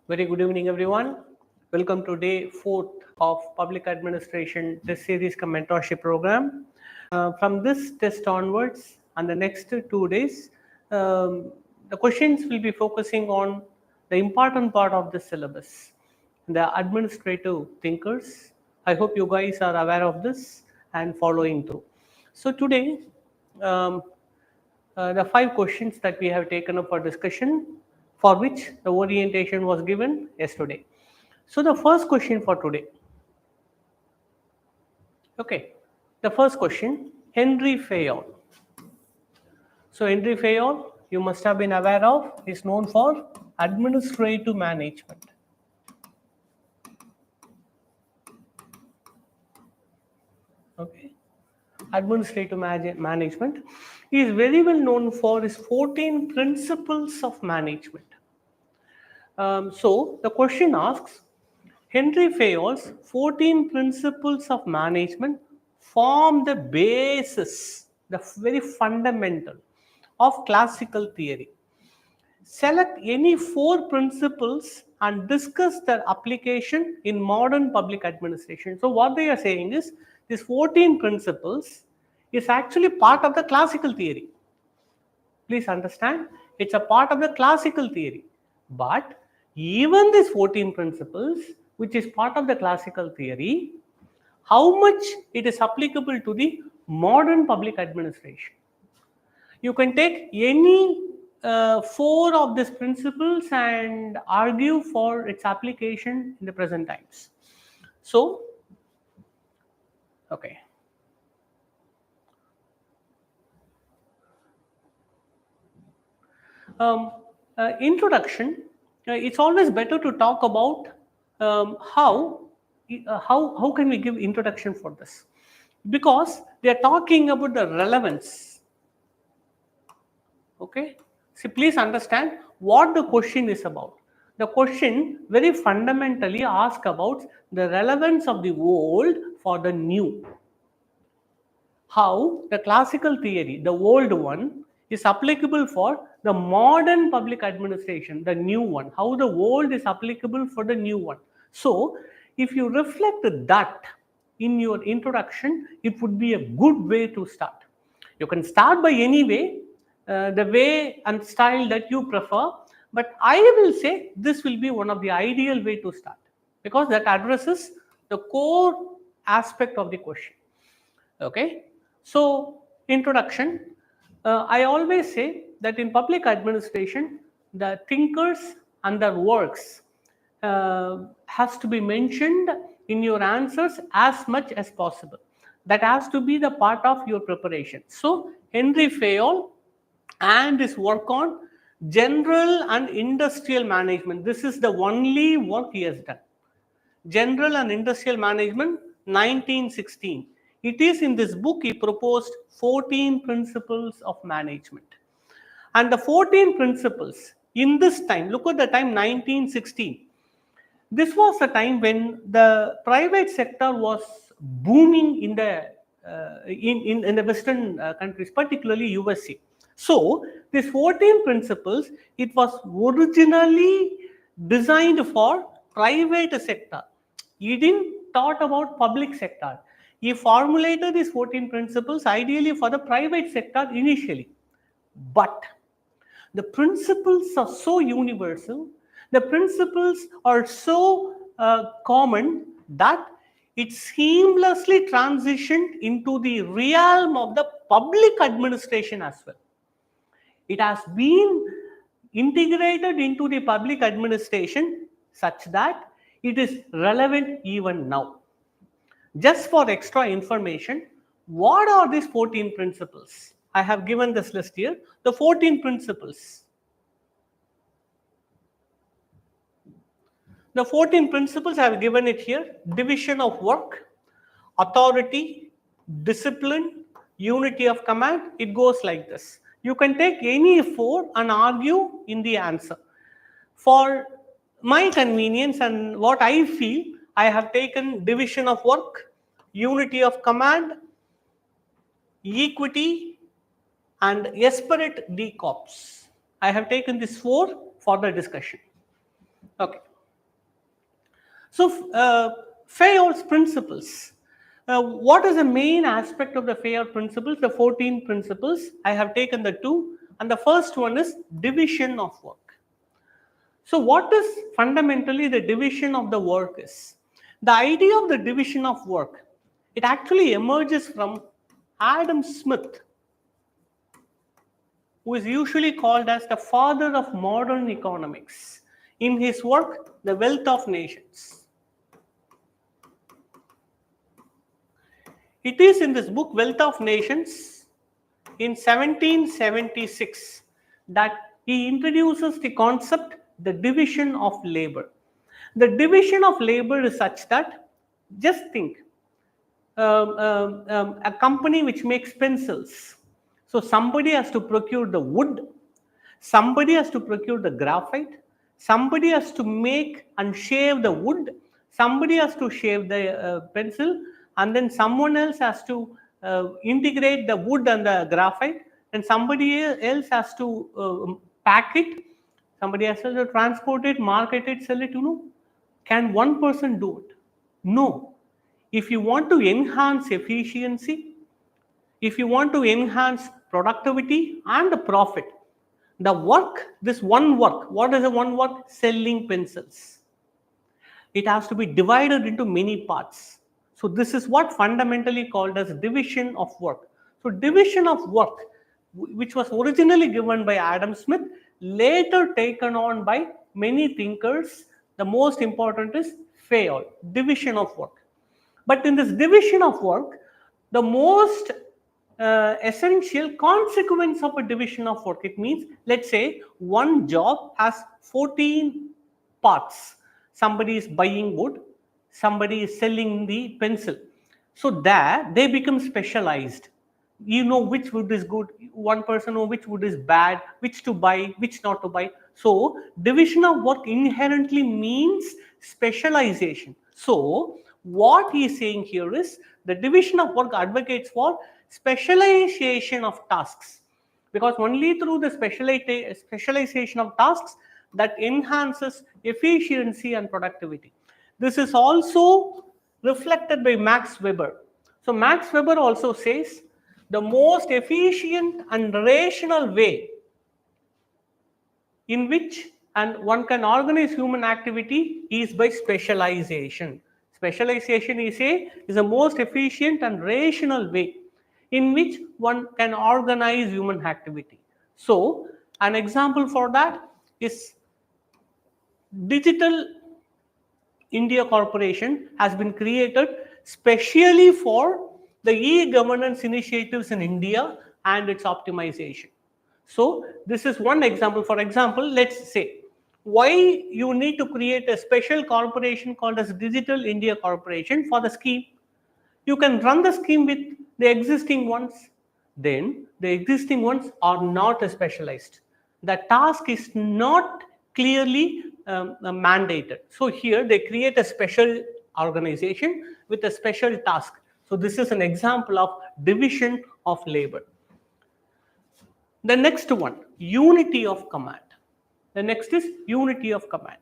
Very good evening, everyone. Welcome to day 4th of Public Administration Test Series Mentorship program. From this test onwards and the next 2 days, the questions will be focusing on the important part of the syllabus, the administrative thinkers. I hope you guys are aware of this and following through. So today, um, the 5 questions that we have taken up for discussion, for which the orientation was given yesterday. So the first question for today. Okay, the first question, Henry Fayol. So Henry Fayol, you must have been aware of, is known for administrative management. Okay, administrative management. He is very well known for his 14 principles of management. So the question asks, Henry Fayol's 14 principles of management form the basis, the very fundamental of classical theory. Select any 4 principles and discuss their application in modern public administration. So what they are saying is, these 14 principles is actually part of the classical theory. Please understand, it's a part of the classical theory. But even these 14 principles, which is part of the classical theory, how much it is applicable to the modern public administration? You can take any 4 of these principles and argue for its application in the present times. So, okay. Introduction. It's always better to talk about how can we give introduction for this, because they are talking about the relevance. Okay, see, please understand what the question is about. The question very fundamentally asks about the relevance of the old for the new. How the classical theory, the old one, is applicable for the modern public administration, the new one. How the old is applicable for the new one. So, if you reflect that in your introduction, it would be a good way to start. You can start by any way, the way and style that you prefer, but I will say this will be one of the ideal way to start, because that addresses the core aspect of the question. Okay, so introduction. I always say that in public administration, the thinkers and their works has to be mentioned in your answers as much as possible. That has to be the part of your preparation. So Henry Fayol and his work on general and industrial management. This is the only work he has done. General and Industrial Management, 1916. It is in this book he proposed 14 principles of management. And the 14 principles in this time, look at the time 1916. This was a time when the private sector was booming in the in the Western countries, particularly USC. So these 14 principles, it was originally designed for private sector. He didn't thought about public sector. He formulated these 14 principles ideally for the private sector initially. But the principles are so universal, the principles are so common that it seamlessly transitioned into the realm of the public administration as well. It has been integrated into the public administration such that it is relevant even now. Just for extra information, what are these 14 principles? I have given this list here, the 14 principles. The 14 principles I have given it here: division of work, authority, discipline, unity of command. It goes like this. You can take any 4 and argue in the answer. For my convenience and what I feel, I have taken division of work, unity of command, equity, and aspirant decorps. I have taken these 4 for the discussion. Okay. So, Fayol's principles. What is the main aspect of the Fayol principles? The 14 principles. I have taken the two, and the first one is division of work. So, what is fundamentally the division of the work is? The idea of the division of work, it actually emerges from Adam Smith, who is usually called as the father of modern economics, in his work, The Wealth of Nations. It is in this book, Wealth of Nations, in 1776, that he introduces the concept, the division of labor. The division of labor is such that, just think, a company which makes pencils. So somebody has to procure the wood, somebody has to procure the graphite, somebody has to make and shave the wood, somebody has to shave the pencil, and then someone else has to integrate the wood and the graphite, and somebody else has to pack it, somebody has to transport it, market it, sell it. Can one person do it? No. If you want to enhance efficiency, if you want to enhance productivity and the profit, the work, this one work, what is the one work? Selling pencils. It has to be divided into many parts. So this is what fundamentally called as division of work. So division of work, which was originally given by Adam Smith, later taken on by many thinkers. The most important is Fayol, division of work. But in this division of work, the most essential consequence of a division of work, it means, let's say one job has 14 parts. Somebody is buying wood, somebody is selling the pencil. So there they become specialized. You know which wood is good, one person knows which wood is bad, which to buy, which not to buy. So division of work inherently means specialization. So what he is saying here is the division of work advocates for specialization of tasks, because only through the specialization of tasks that enhances efficiency and productivity. This is also reflected by Max Weber. So Max Weber also says the most efficient and rational way in which and one can organize human activity is by specialization. Specialization is the most efficient and rational way in which one can organize human activity. So an example for that is Digital India Corporation has been created specially for the e-governance initiatives in India and its optimization. So this is one example. For example, let's say why you need to create a special corporation called as Digital India Corporation for the scheme. You can run the scheme with the existing ones. Then the existing ones are not specialized. The task is not clearly mandated. So here they create a special organization with a special task. So this is an example of division of labor. The next one, unity of command. The next is unity of command.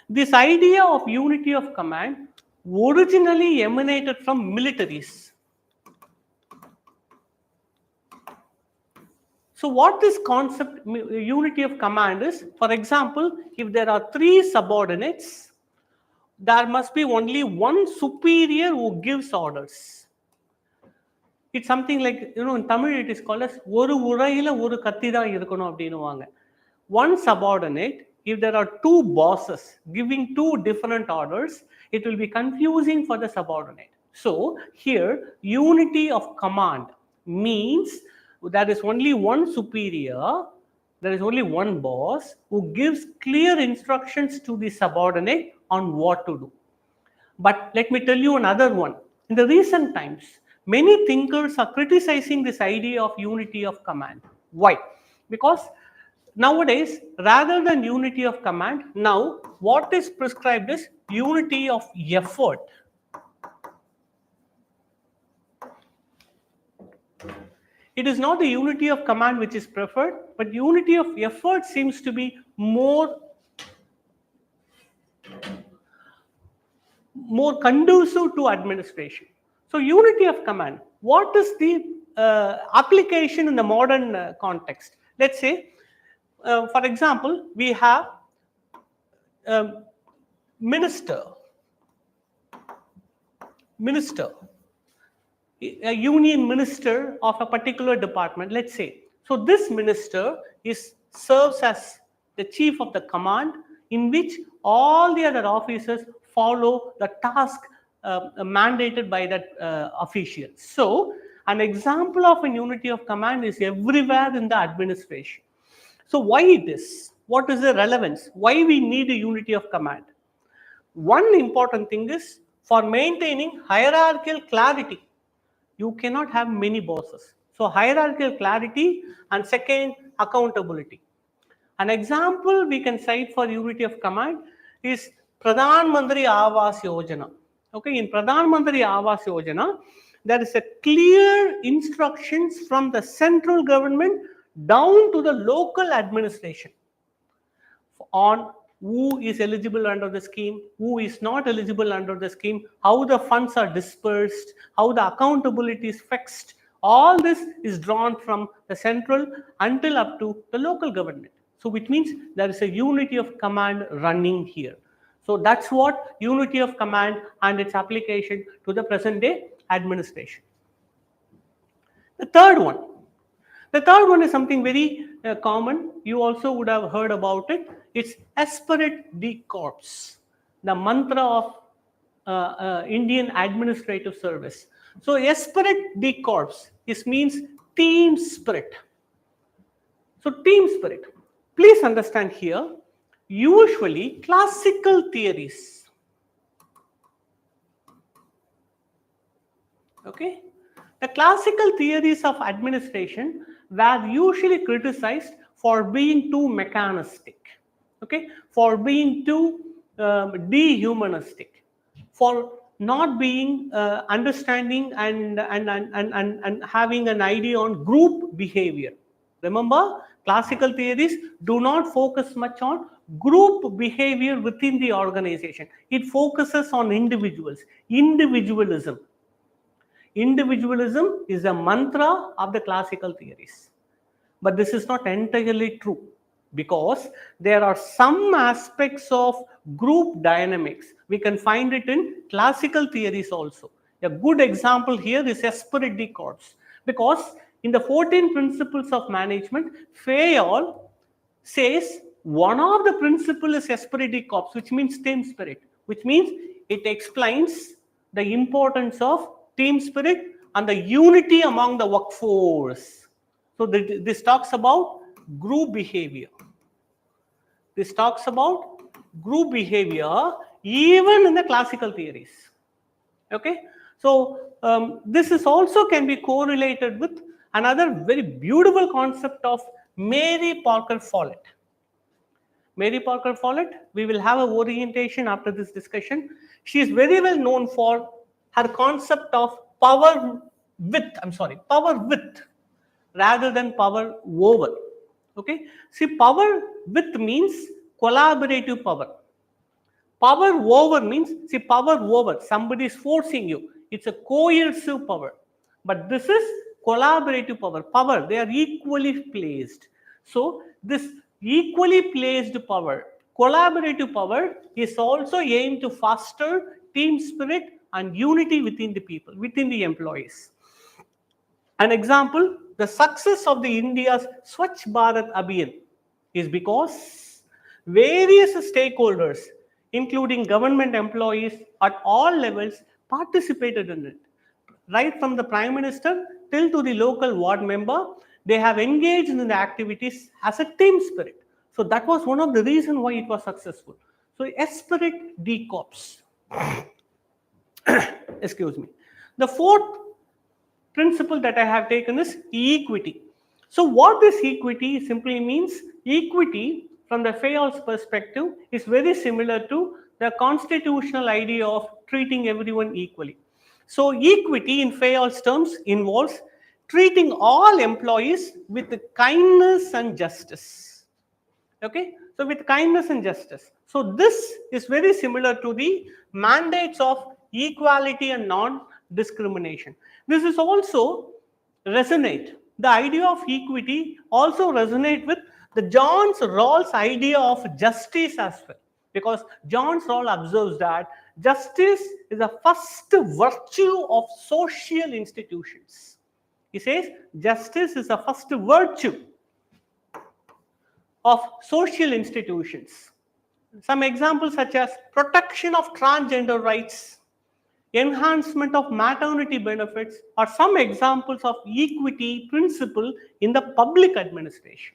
This idea of unity of command originally emanated from militaries. So what this concept, unity of command, is, for example, if there are 3 subordinates, there must be only one superior who gives orders. It's something like, in Tamil it is called as oru uraila oru katti da irukonu apdinuvaanga. One subordinate, if there are 2 bosses giving 2 different orders, it will be confusing for the subordinate. So here unity of command means there is only one superior, there is only one boss who gives clear instructions to the subordinate on what to do. But let me tell you another one. In the recent times, many thinkers are criticizing this idea of unity of command. Why? Because nowadays, rather than unity of command, now what is prescribed is unity of effort. It is not the unity of command which is preferred, but unity of effort seems to be more more conducive to administration. So unity of command, what is the application in the modern context? Let's say, for example, we have minister, a union minister of a particular department, let's say. So this minister serves as the chief of the command, in which all the other officers follow the task mandated by that official. So an example of a unity of command is everywhere in the administration. So why it is? What is the relevance? Why we need a unity of command? One important thing is for maintaining hierarchical clarity. You cannot have many bosses. So hierarchical clarity, and second, accountability. An example we can cite for unity of command is Pradhan Mantri Awas Yojana. Okay, in Pradhan Mantri Awas Yojana, there is a clear instructions from the central government down to the local administration on who is eligible under the scheme, who is not eligible under the scheme, how the funds are dispersed, how the accountability is fixed. All this is drawn from the central until up to the local government. So which means there is a unity of command running here. So that's what unity of command and its application to the present day administration. The third one is something very common. You also would have heard about it. It's Esprit de Corps, the mantra of Indian Administrative Service. So Esprit de Corps, means team spirit. So team spirit. Please understand here, usually classical theories. Okay. The classical theories of administration were usually criticized for being too mechanistic, okay, for being too dehumanistic, for not being understanding and having an idea on group behavior. Remember, classical theories do not focus much on group behavior within the organization. It focuses on individuals, individualism. Individualism is a mantra of the classical theories. But this is not entirely true, because there are some aspects of group dynamics. We can find it in classical theories also. A good example here is Esprit de Corps, because in the 14 principles of management, Fayol says one of the principles is Esprit de Corps, which means team spirit, which means it explains the importance of team spirit and the unity among the workforce. So this talks about group behavior. This talks about group behavior even in the classical theories. Okay, so this is also can be correlated with another very beautiful concept of Mary Parker Follett. Mary Parker Follett, we will have an orientation after this discussion. She is very well known for her concept of power width rather than power over. Okay, see, power width means collaborative power. Power over means, see, power over, somebody is forcing you. It's a coercive power. But this is collaborative power. They are equally placed. So this equally placed power, collaborative power, is also aimed to foster team spirit and unity within the people, within the employees. An example, the success of the India's Swachh Bharat Abhiyan is because various stakeholders, including government employees at all levels, participated in it. Right from the Prime Minister till to the local ward member, they have engaged in the activities as a team spirit. So that was one of the reasons why it was successful. So Esprit de Corps. Excuse me. The fourth principle that I have taken is equity. So what this equity simply means, equity from the Fayol's perspective is very similar to the constitutional idea of treating everyone equally. So equity in Fayol's terms involves treating all employees with kindness and justice. Okay, So with kindness and justice. So this is very similar to the mandates of equality and non-discrimination. This is also resonate. The idea of equity also resonate with the John Rawls idea of justice as well. Because John Rawls observes that justice is the first virtue of social institutions. He says justice is the first virtue of social institutions. Some examples such as protection of transgender rights, enhancement of maternity benefits are some examples of equity principle in the public administration.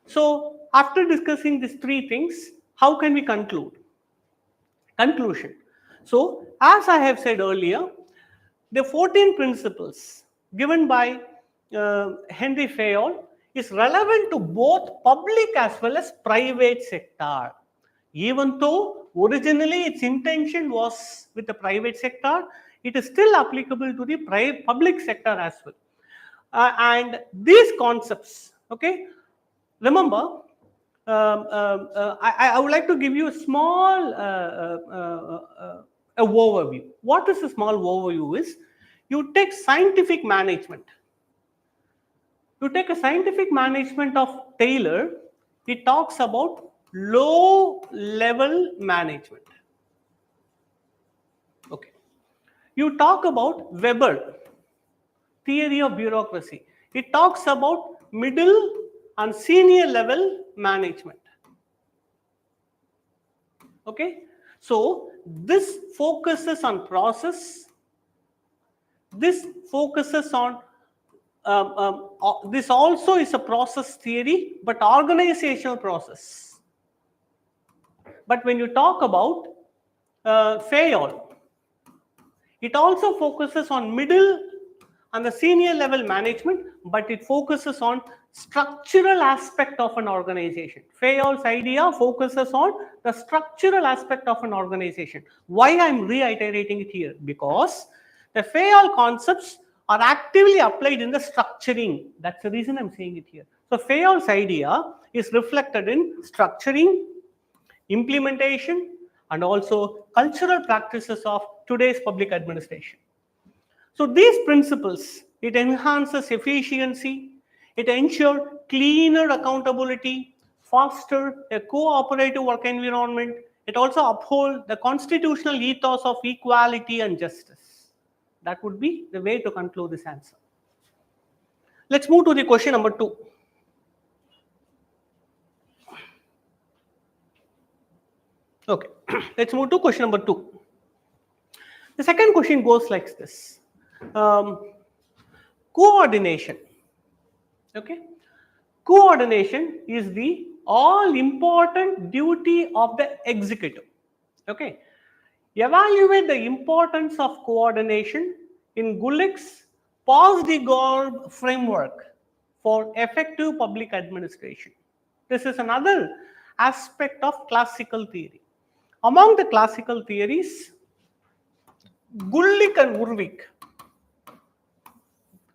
So after discussing these three things, how can we conclude? Conclusion. So as I have said earlier, the 14 principles given by Henry Fayol is relevant to both public as well as private sector. Even though originally its intention was with the private sector, it is still applicable to the public sector as well. And these concepts, okay, remember, I would like to give you a small overview. What is a small overview is, you take scientific management. You take a scientific management of Taylor, it talks about low level management. Okay. You talk about Weber, theory of bureaucracy. It talks about middle and senior level management. Okay. So this focuses on process. This focuses on this also is a process theory, but organizational process. But when you talk about Fayol, it also focuses on middle and the senior level management, but it focuses on structural aspect of an organization. Fayol's idea focuses on the structural aspect of an organization. Why I'm reiterating it here? Because the Fayol concepts are actively applied in the structuring. That's the reason I'm saying it here. So Fayol's idea is reflected in structuring, implementation, and also cultural practices of today's public administration. So these principles, it enhances efficiency, it ensures cleaner accountability, foster a cooperative work environment, it also upholds the constitutional ethos of equality and justice. That would be the way to conclude this answer. Let's move to the question number 2. Okay, let's move to question number 2. The second question goes like this. Coordination. Okay, coordination is the all-important duty of the executive. Okay, evaluate the importance of coordination in Gulick's Post-Gorb framework for effective public administration. This is another aspect of classical theory. Among the classical theories, Gulick and Urwick,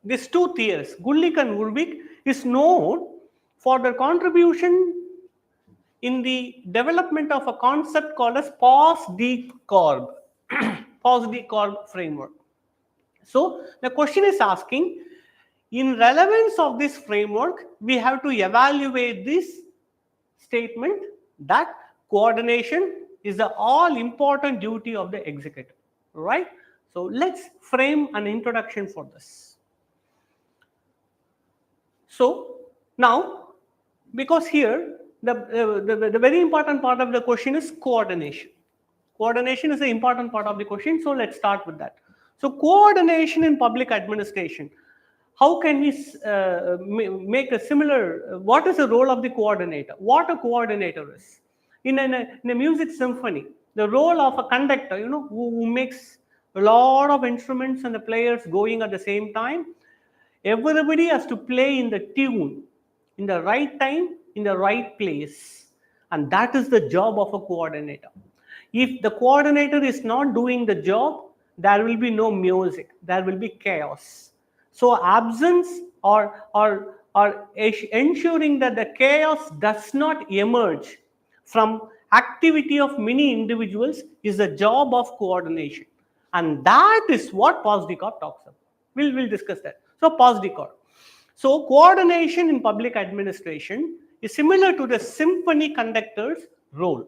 these two theorists, Gulick and Urwick, is known for their contribution in the development of a concept called as Post-Gorb framework. So the question is asking, in relevance of this framework, we have to evaluate this statement that coordination is the all-important duty of the executive, right? So let's frame an introduction for this. So now, because here the very important part of the question is coordination. Coordination is the important part of the question, so let's start with that. So coordination in public administration. How can we make a similar, what is the role of the coordinator? What a coordinator is. In a music symphony, the role of a conductor, who makes a lot of instruments and the players going at the same time, everybody has to play in the tune, in the right time, in the right place. And that is the job of a coordinator. If the coordinator is not doing the job, there will be no music, there will be chaos. So absence or or ensuring that the chaos does not emerge from activity of many individuals is the job of coordination. And that is what POSDCORP talks about. We'll discuss that. So POSDCORP. So coordination in public administration is similar to the symphony conductor's role.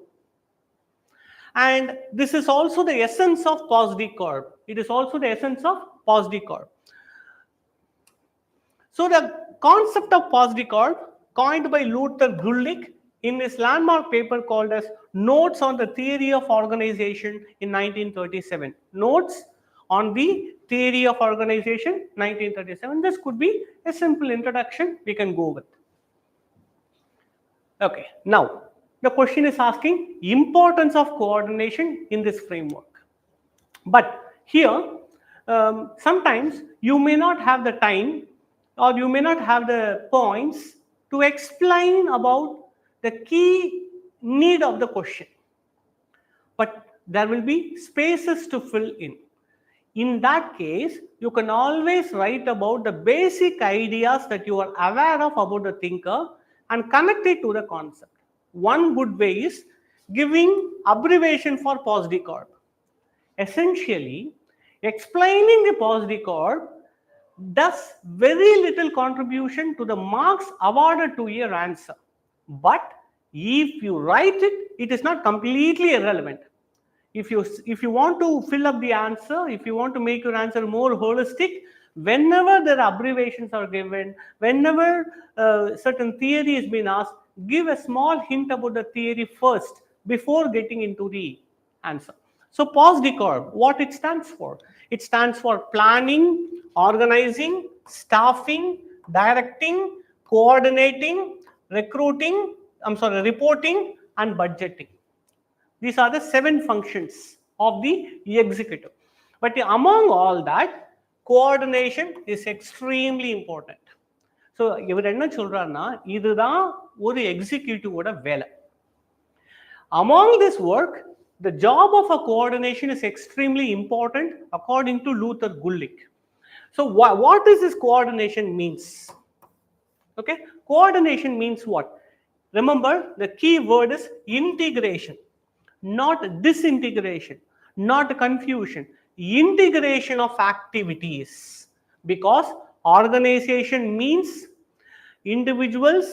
And this is also the essence of POSDCORP. It is also the essence of POSDCORP. So the concept of POSDCORP, coined by Luther Gulick in his landmark paper called as Notes on the Theory of Organization in 1937. Notes on the Theory of Organization, 1937. This could be a simple introduction we can go with. Okay, now the question is asking importance of coordination in this framework. But here, sometimes you may not have the time or you may not have the points to explain about the key need of the question. But there will be spaces to fill in. In that case, you can always write about the basic ideas that you are aware of about the thinker and connect it to the concept. One good way is giving abbreviation for POSDCORP. Essentially, explaining the POSDCORP does very little contribution to the marks awarded to your answer. But if you write it, it is not completely irrelevant. If you want to fill up the answer, if you want to make your answer more holistic, whenever there are abbreviations are given, whenever certain theory is being asked, give a small hint about the theory first before getting into the answer. So POSDCORP, what it stands for? It stands for planning, organizing, staffing, directing, coordinating, reporting, and budgeting. These are the 7 functions of the executive. But among all that, coordination is extremely important. So, இவர் என்ன சொல்றாருன்னா இதுதான் ஒரு எக்ஸிக்யூட்டிவோட வேலை. Among this work, the job of a coordination is extremely important according to Luther Gulick. So what does this coordination means? Okay, coordination means what? Remember, the key word is integration, not disintegration, not confusion. Integration of activities, because organization means individuals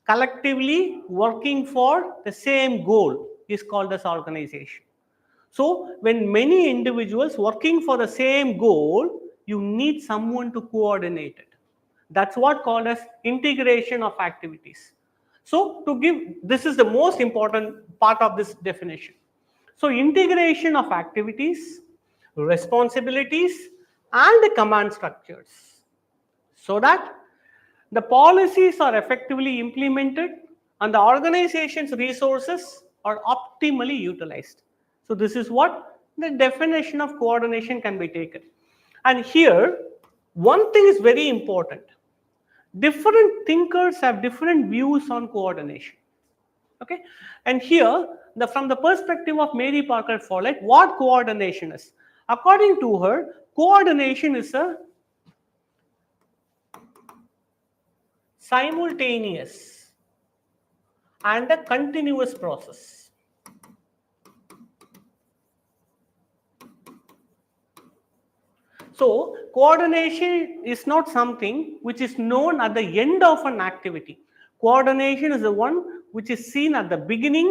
collectively working for the same goal is called as organization. So when many individuals working for the same goal, you need someone to coordinate it. That's what called as integration of activities. So this is the most important part of this definition. So integration of activities, responsibilities, and the command structures, so that the policies are effectively implemented and the organization's resources are optimally utilized. So this is what the definition of coordination can be taken. And here, one thing is very important. Different thinkers have different views on coordination. Okay, and here, from the perspective of Mary Parker Follett, what coordination is? According to her, coordination is a simultaneous and a continuous process. So coordination is not something which is known at the end of an activity. Coordination is the one which is seen at the beginning,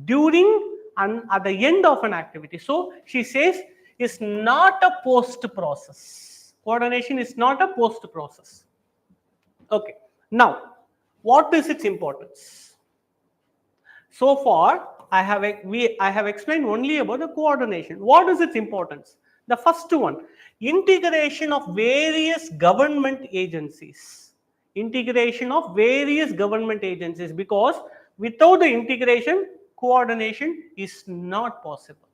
during, and at the end of an activity. So she says it's not a post process. Coordination is not a post process. Okay. Now, what is its importance? So far, I have explained only about the coordination. What is its importance? The first one, integration of various government agencies. Integration of various government agencies, because without the integration, coordination is not possible.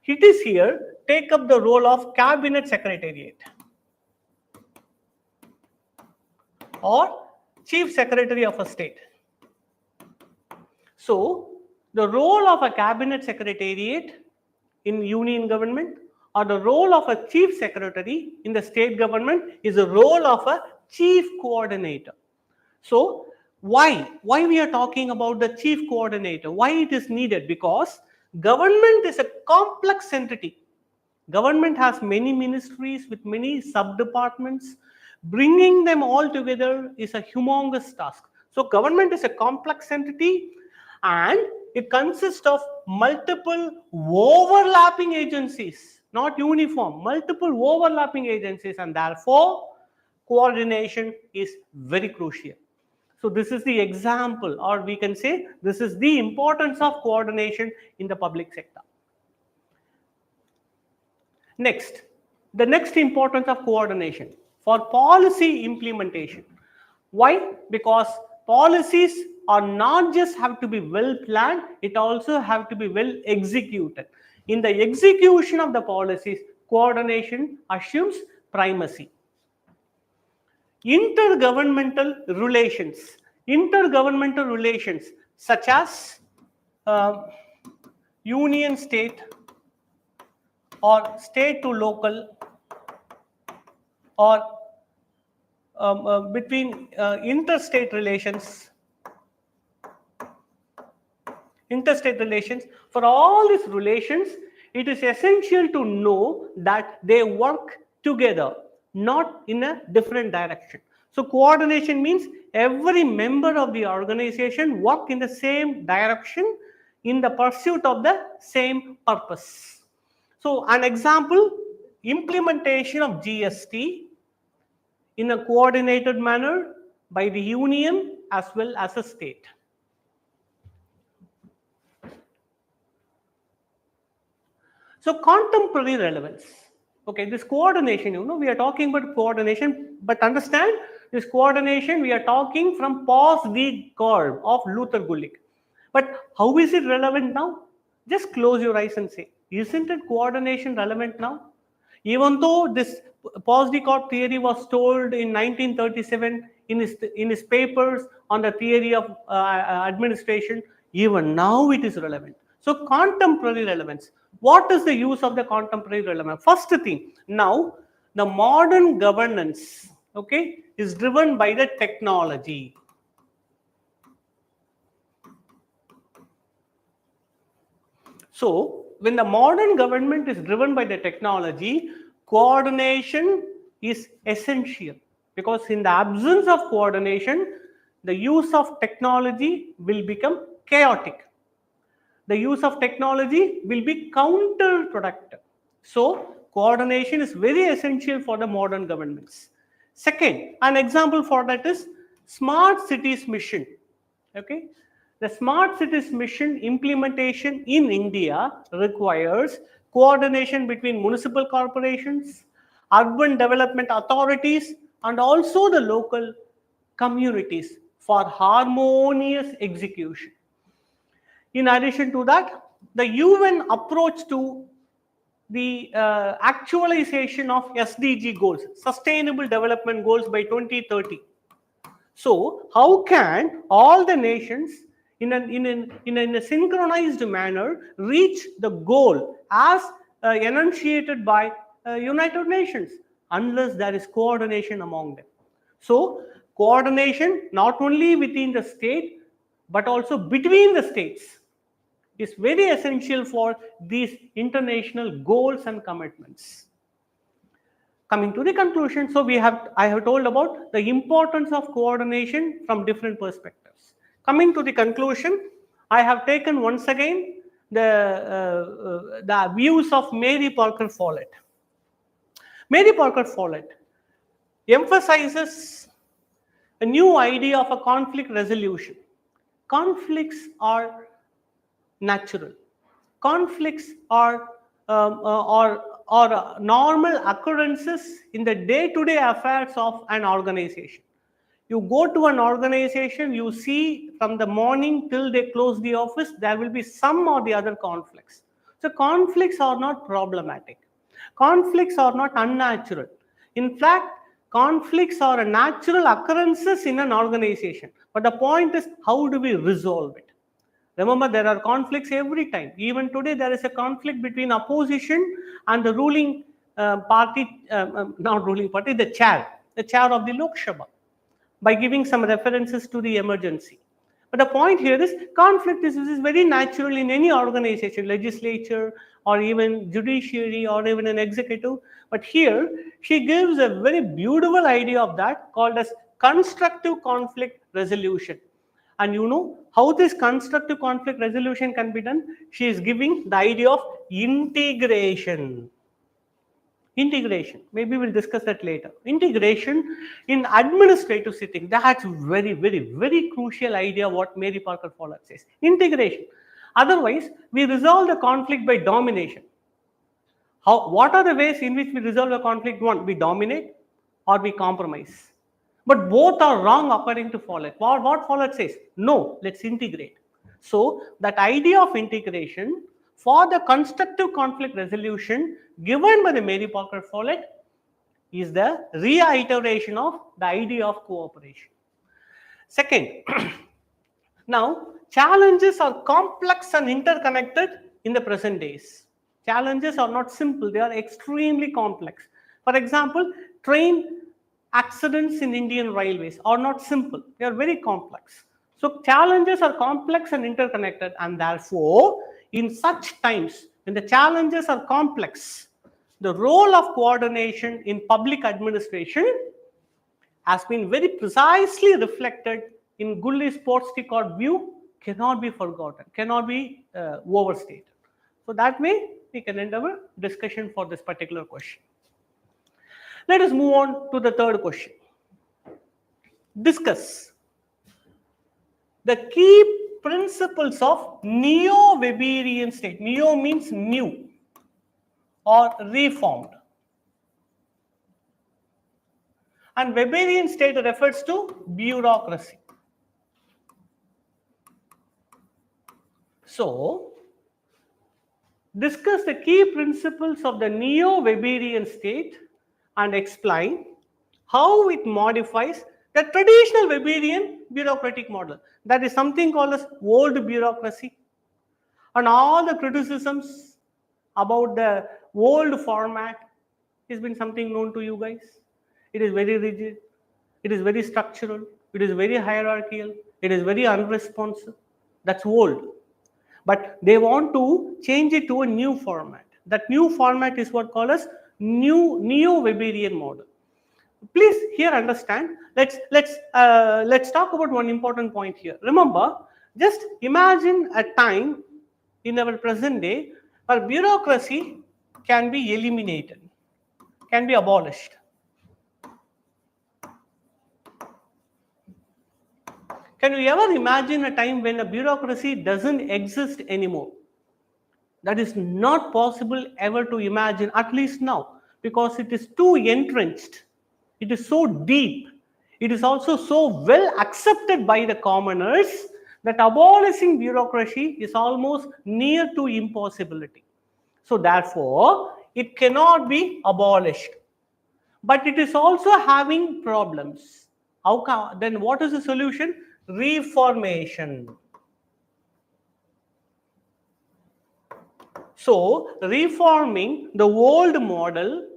It is here, take up the role of cabinet secretariat or chief secretary of a state. So the role of a cabinet secretariat in union government or the role of a chief secretary in the state government is the role of a chief coordinator. So why we are talking about the chief coordinator? Why it is needed? Because government is a complex entity. Government has many ministries with many sub-departments. Bringing them all together is a humongous task. So government is a complex entity, and it consists of multiple overlapping agencies, not uniform, multiple overlapping agencies, and therefore coordination is very crucial. So this is the example, or we can say this is the importance of coordination in the public sector. Next, the next importance of coordination for policy implementation. Why? Because policies are not just have to be well planned, it also have to be well executed. In the execution of the policies, coordination assumes primacy. Intergovernmental relations such as union state or state to local, or between interstate relations, for all these relations, it is essential to know that they work together, not in a different direction. So coordination means every member of the organization work in the same direction in the pursuit of the same purpose. So an example, implementation of GST in a coordinated manner by the union as well as a state. So contemporary relevance. Okay, this coordination, we are talking about coordination, but understand this coordination, we are talking from Pause the Curve of Luther Gulick. But how is it relevant now? Just close your eyes and say, isn't it coordination relevant now? Even though this Pause the Curve theory was told in 1937 in his papers on the theory of administration, even now it is relevant. So contemporary relevance. What is the use of the contemporary relevance? First thing, now the modern governance, okay, is driven by the technology. So when the modern government is driven by the technology, coordination is essential, because in the absence of coordination, the use of technology will become chaotic. The use of technology will be counterproductive. So coordination is very essential for the modern governments. Second, an example for that is smart cities mission. Okay, the smart cities mission implementation in India requires coordination between municipal corporations, urban development authorities, and also the local communities for harmonious execution. In addition to that, the UN approach to the actualization of SDG goals, Sustainable Development Goals by 2030. So, how can all the nations in a synchronized manner reach the goal as enunciated by United Nations unless there is coordination among them? So, coordination not only within the state but also between the states is very essential for these international goals and commitments. Coming to the conclusion, so I have told about the importance of coordination from different perspectives. Coming to the conclusion, I have taken once again the views of Mary Parker Follett. Mary Parker Follett emphasizes a new idea of a conflict resolution. Conflicts are natural. Conflicts are normal occurrences in the day-to-day affairs of an organization. You go to an organization, you see from the morning till they close the office, there will be some or the other conflicts. So conflicts are not problematic. Conflicts are not unnatural. In fact, conflicts are a natural occurrences in an organization. But the point is, how do we resolve it? Remember, there are conflicts every time. Even today, there is a conflict between opposition and the ruling party, not ruling party, the chair of the Lok Sabha. by giving some references to the emergency. But the point here is conflict is very natural in any organization, legislature or even judiciary or even an executive. But here she gives a very beautiful idea of that called as constructive conflict resolution. And you know how this constructive conflict resolution can be done? She is giving the idea of integration. Integration, maybe we'll discuss that later. Integration in administrative setting, that's very crucial idea what Mary Parker Follett says. Integration. Otherwise, we resolve the conflict by domination. What are the ways in which we resolve a conflict? One, we dominate or we compromise. But both are wrong according to Follett. What Follett says? No, let's integrate. So that idea of integration for the constructive conflict resolution given by the Mary Parker Follett is the reiteration of the idea of cooperation. Second, now challenges are complex and interconnected in the present days. Challenges are not simple, they are extremely complex. For example, train accidents in Indian railways are not simple, they are very complex. So challenges are complex and interconnected, and therefore in such times when the challenges are complex, the role of coordination in public administration has been very precisely reflected in Gully's post-Sticot view, cannot be forgotten, cannot be overstated. So that way we can end our discussion for this particular question. Let us move on to the third question. Discuss the key principles of neo-Weberian state. Neo means new or reformed. And Weberian state refers to bureaucracy. So, discuss the key principles of the neo-Weberian state and explain how it modifies the traditional Weberian bureaucratic model. That is something called as old bureaucracy. And all the criticisms about the old format has been something known to you guys. It is very rigid, it is very structural, it is very hierarchical, it is very unresponsive. That's old. But they want to change it to a new format. That new format is what called as neo-Weberian model. Please here understand. Let's talk about one important point here. Remember, just imagine a time in our present day where bureaucracy can be eliminated, can be abolished. Can you ever imagine a time when a bureaucracy doesn't exist anymore? That is not possible ever to imagine, at least now, because it is too entrenched. It is so deep. It is also so well accepted by the commoners that abolishing bureaucracy is almost near to impossibility. So therefore, it cannot be abolished. But it is also having problems. Then what is the solution? Reformation. So, reforming the old model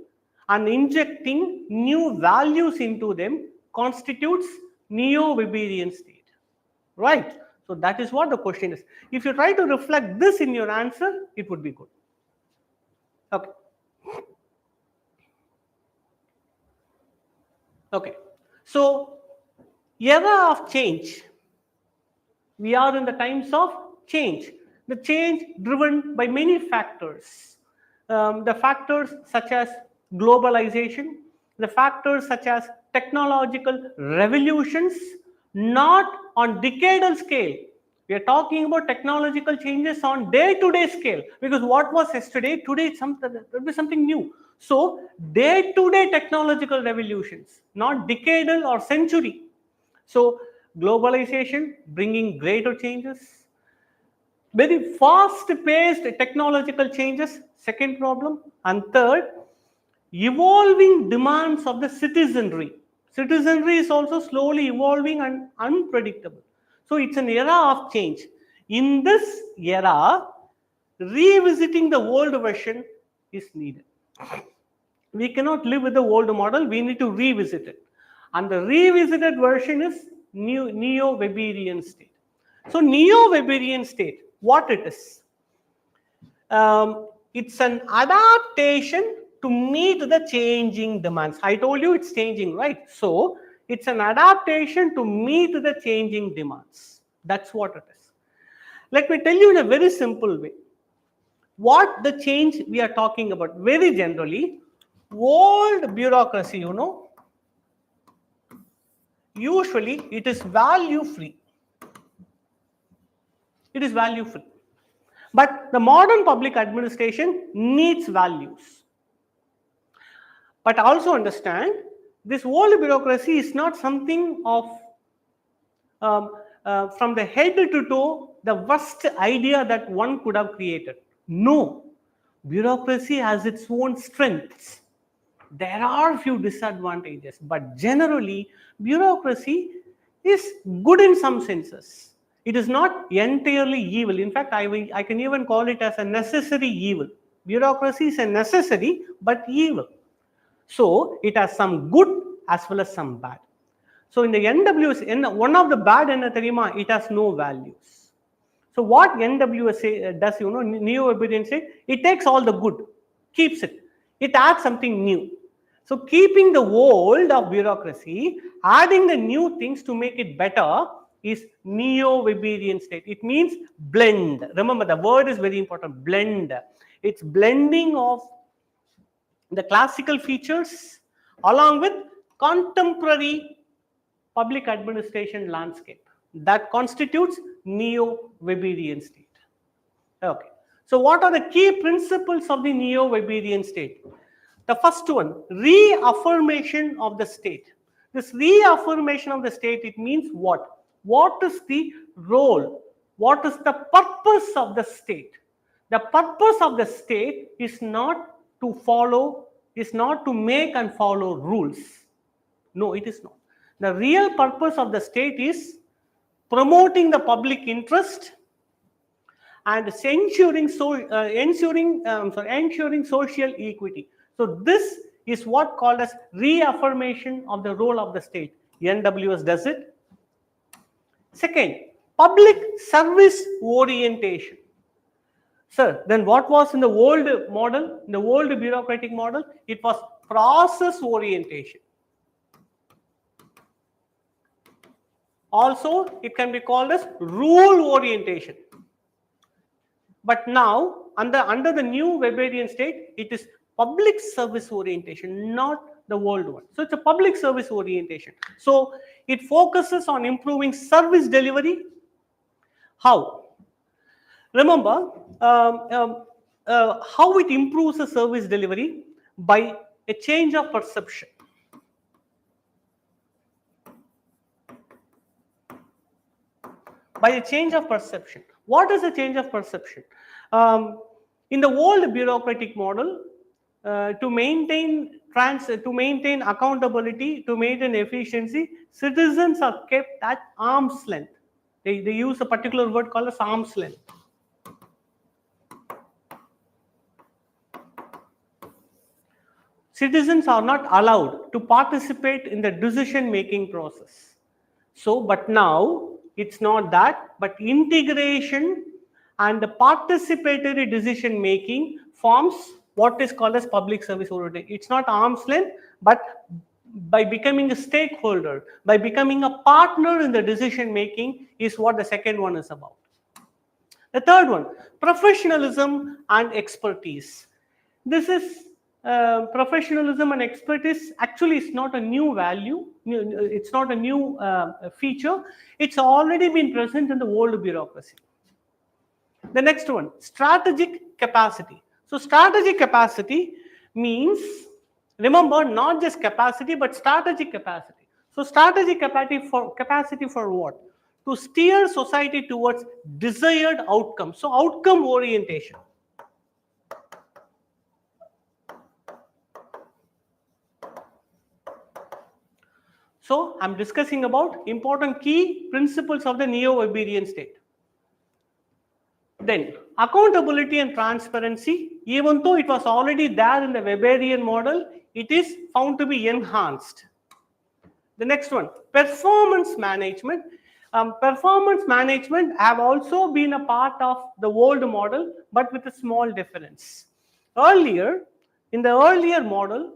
and injecting new values into them constitutes neo-Weberian state. Right? So, that is what the question is. If you try to reflect this in your answer, it would be good. Okay. Okay. So, era of change. We are in the times of change. The change driven by many factors. The factors such as globalization, the factors such as technological revolutions, not on decadal scale. We are talking about technological changes on day-to-day scale, because what was yesterday, today will be something new. So, day-to-day technological revolutions, not decadal or century. So, globalization bringing greater changes, very fast-paced technological changes, second problem. And third, evolving demands of the citizenry. Citizenry is also slowly evolving and unpredictable. So it's an era of change. In this era, revisiting the old version is needed. We cannot live with the old model, we need to revisit it. and the revisited version is Neo-Weberian state. So Neo-Weberian state, what it is? It's an adaptation to meet the changing demands. I told you it's changing, right? So it's an adaptation to meet the changing demands. That's what it is. Let me tell you in a very simple way. What the change we are talking about? Very generally, old bureaucracy, usually it is value free. It is value free. But the modern public administration needs values. But also understand, this old bureaucracy is not something of from the head to toe, the worst idea that one could have created. No. Bureaucracy has its own strengths. There are few disadvantages, but generally, bureaucracy is good in some senses. It is not entirely evil. In fact, I can even call it as a necessary evil. Bureaucracy is a necessary but evil. So it has some good as well as some bad. So in the NWS, one of the bad it has no values. So what NWS does, Neo-Weberian state, it takes all the good, keeps it. It adds something new. So keeping the old of bureaucracy, adding the new things to make it better is Neo-Weberian state. It means blend. Remember, the word is very important, blend. It's blending of the classical features along with contemporary public administration landscape. That constitutes Neo-Weberian state. Okay. So what are the key principles of the Neo-Weberian state? The first one, reaffirmation of the state. This reaffirmation of the state, it means what? What is the role? What is the purpose of the state? The purpose of the state is not to follow, is not to make and follow rules. No, it is not. The real purpose of the state is promoting the public interest and ensuring social equity. So this is what called as reaffirmation of the role of the state. NWS does it. Second, public service orientation. Sir, then what was in the old model, in the old bureaucratic model? It was process orientation. Also, it can be called as rule orientation. But now, under the new Weberian state, it is public service orientation, not the old one. So it's a public service orientation. So it focuses on improving service delivery. How? Remember, how it improves the service delivery? By a change of perception. By a change of perception. What is a change of perception? In the old bureaucratic model, to maintain accountability, to maintain efficiency, citizens are kept at arm's length. They use a particular word called as arm's length. Citizens are not allowed to participate in the decision-making process. So, but now it's not that, but integration and the participatory decision-making forms what is called as public service orientation. It's not arm's length, but by becoming a stakeholder, by becoming a partner in the decision-making is what the second one is about. The third one, professionalism and expertise. This is professionalism and expertise actually is not a new value, it's not a new feature, it's already been present in the old bureaucracy. The next one, strategic capacity. So strategic capacity means, remember, not just capacity but strategic capacity. So strategic capacity for what? To steer society towards desired outcomes. So outcome orientation. So I'm discussing about important key principles of the Neo-Weberian state. Then accountability and transparency, even though it was already there in the Weberian model, it is found to be enhanced. The next one, performance management. Performance management have also been a part of the old model, but with a small difference. Earlier, in the earlier model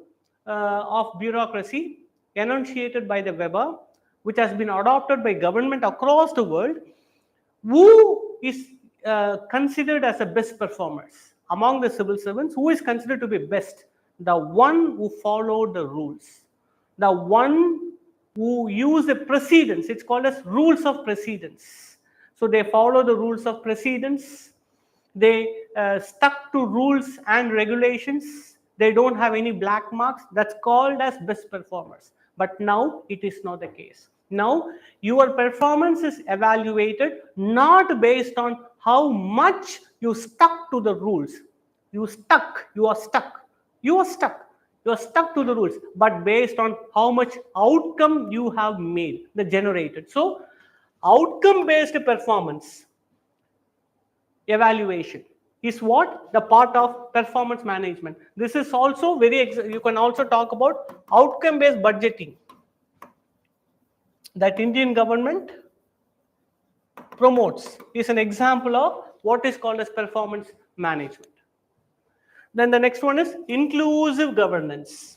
of bureaucracy enunciated by the Weber, which has been adopted by government across the world, who is considered as a best performers among the civil servants? Who is considered to be best? The one who followed the rules, the one who used the precedence. It's called as rules of precedence. So they follow the rules of precedence. They stuck to rules and regulations. They don't have any black marks. That's called as best performers. But now it is not the case. Now your performance is evaluated not based on how much you stuck to the rules. You are stuck to the rules, but based on how much outcome you have made, the generated. So outcome based performance evaluation is what the part of performance management. This is also very, you can also talk about outcome based budgeting that Indian government promotes, is an example of what is called as performance management. Then the next one is inclusive governance.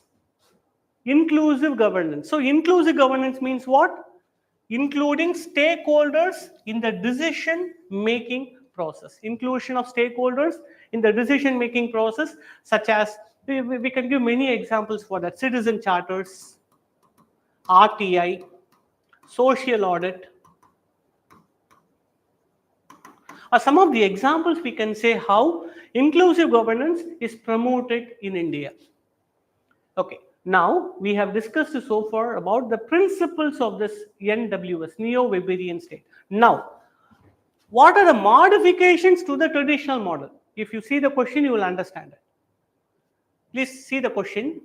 Inclusive governance. So inclusive governance means what? Including stakeholders in the decision making process. Inclusion of stakeholders in the decision making process, such as we can give many examples for that. Citizen charters, RTI, social audit. Some of the examples we can say how inclusive governance is promoted in India. Okay, now we have discussed so far about the principles of this NWS, Neo-Weberian state. Now, what are the modifications to the traditional model? If you see the question, you will understand it. Please see the question.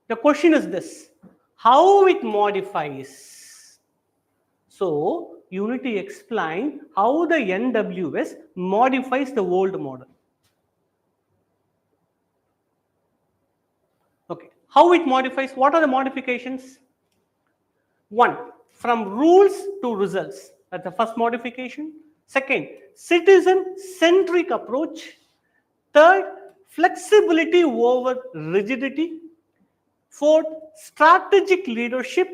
The question is this: how it modifies? So, you need to explain how the NWS modifies the old model. Okay, how it modifies? What are the modifications? One, from rules to results. That's the first modification. Second, citizen-centric approach. Third, flexibility over rigidity. Fourth, strategic leadership.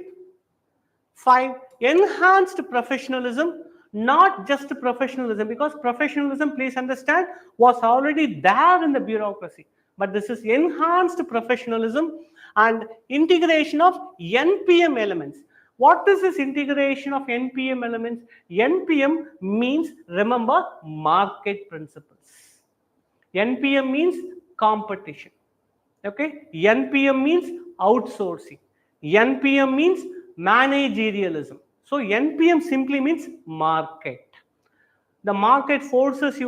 5, enhanced professionalism, not just professionalism, because professionalism, please understand, was already there in the bureaucracy. But this is enhanced professionalism and integration of NPM elements. What is this integration of NPM elements? NPM means, remember, market principles. NPM means competition. Okay? NPM means outsourcing. NPM means managerialism. So NPM simply means market. The market forces,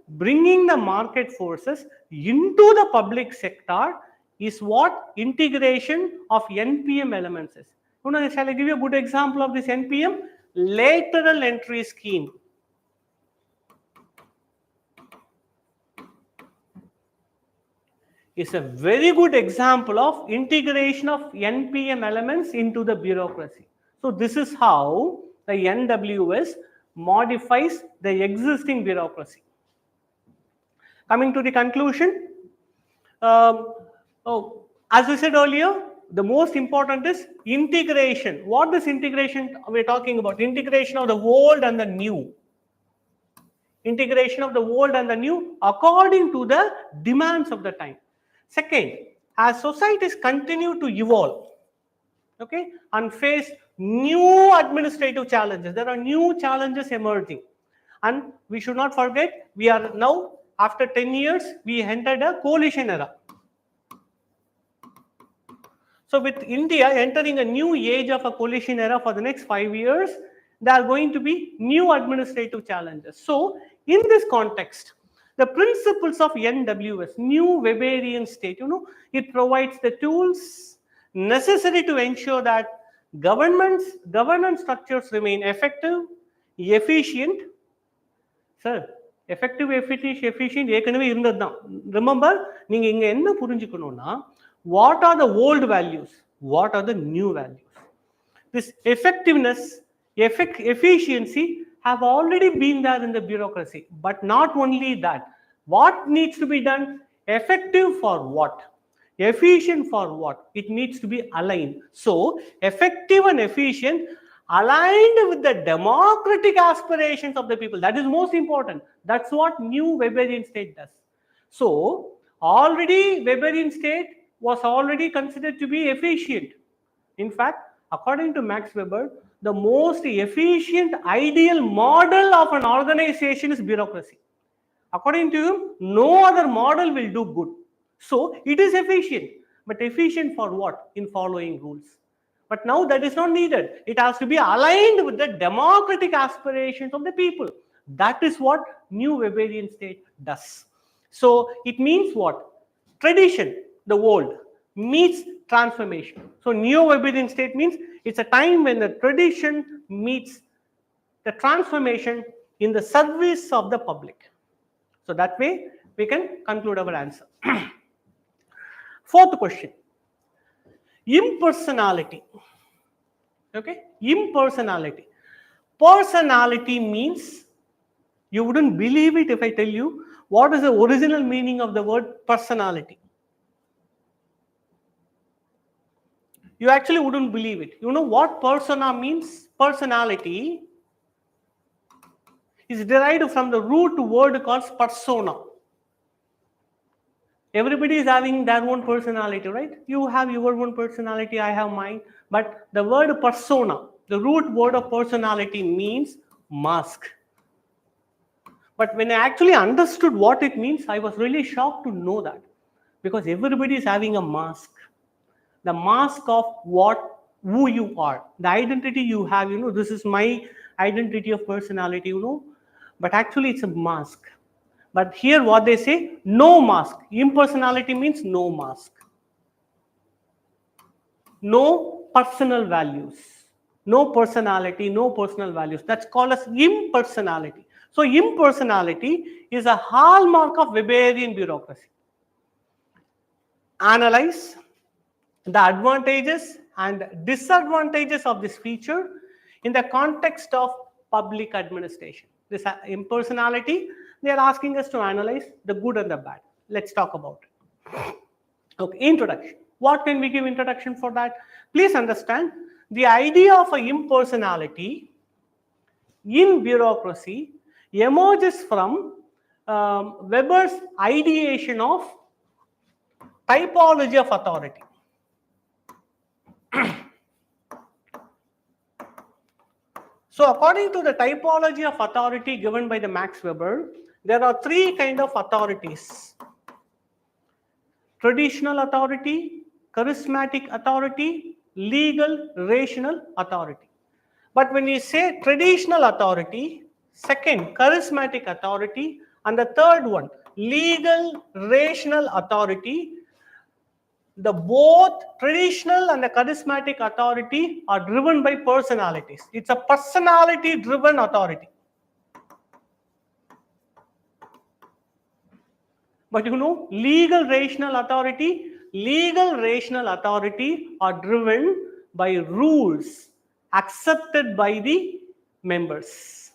bringing the market forces into the public sector is what integration of NPM elements is. Shall I give you a good example of this NPM? Lateral entry scheme. Is a very good example of integration of NPM elements into the bureaucracy. So this is how the NWS modifies the existing bureaucracy. Coming to the conclusion, as I said earlier, the most important is integration. What is integration we're talking about? Integration of the old and the new. Integration of the old and the new according to the demands of the time. Second, as societies continue to evolve, okay, and face new administrative challenges, there are new challenges emerging. And we should not forget, we are now, after 10 years, we entered a coalition era. So with India entering a new age of a coalition era for the next 5 years, there are going to be new administrative challenges. So in this context, the principles of NWS, New Weberian State, it provides the tools necessary to ensure that governance structures remain effective, efficient. Sir, effective, efficient, ஏற்கனவே இருந்தது தான். Remember, நீங்க இங்க என்ன புரிஞ்சுக்கணும்னா, What are the old values? What are the new values? This effectiveness, efficiency have already been there in the bureaucracy. But not only that, what needs to be done? Effective for what? Efficient for what? It needs to be aligned. So, effective and efficient aligned with the democratic aspirations of the people. That is most important. That's what new Weberian state does. So, already Weberian state was already considered to be efficient. In fact, according to Max Weber, the most efficient ideal model of an organization is bureaucracy. According to him, no other model will do good. So it is efficient. But efficient for what? In following rules. But now that is not needed. It has to be aligned with the democratic aspirations of the people. That is what new Weberian state does. So it means what? Tradition, the old, meets transformation. So neo-Weberian state means it's a time when the tradition meets the transformation in the service of the public. So that way we can conclude our answer. Fourth question. Impersonality. Okay, impersonality. Personality means, you wouldn't believe it if I tell you what is the original meaning of the word personality. You actually wouldn't believe it. You know what persona means? Personality is derived from the root word called persona. Everybody is having their own personality, right? You have your own personality, I have mine. But the word persona, the root word of personality means mask. But when I actually understood what it means, I was really shocked to know that. Because everybody is having a mask. The mask of who you are. The identity you have, this is my identity of personality, But actually it's a mask. But here what they say, no mask. Impersonality means no mask. No personal values. No personality, no personal values. That's called as impersonality. So impersonality is a hallmark of Weberian bureaucracy. Analyze the advantages and disadvantages of this feature in the context of public administration. This impersonality, they are asking us to analyze the good and the bad. Let's talk about it. Okay, introduction. What can we give introduction for that? Please understand, the idea of a impersonality in bureaucracy emerges from Weber's ideation of typology of authority. So according to the typology of authority given by the Max Weber, there are three kinds of authorities. Traditional authority, charismatic authority, legal, rational authority. But when you say traditional authority, second, charismatic authority, and the third one, legal, rational authority, the both traditional and the charismatic authority are driven by personalities. It's a personality driven authority. But legal rational authority are driven by rules accepted by the members.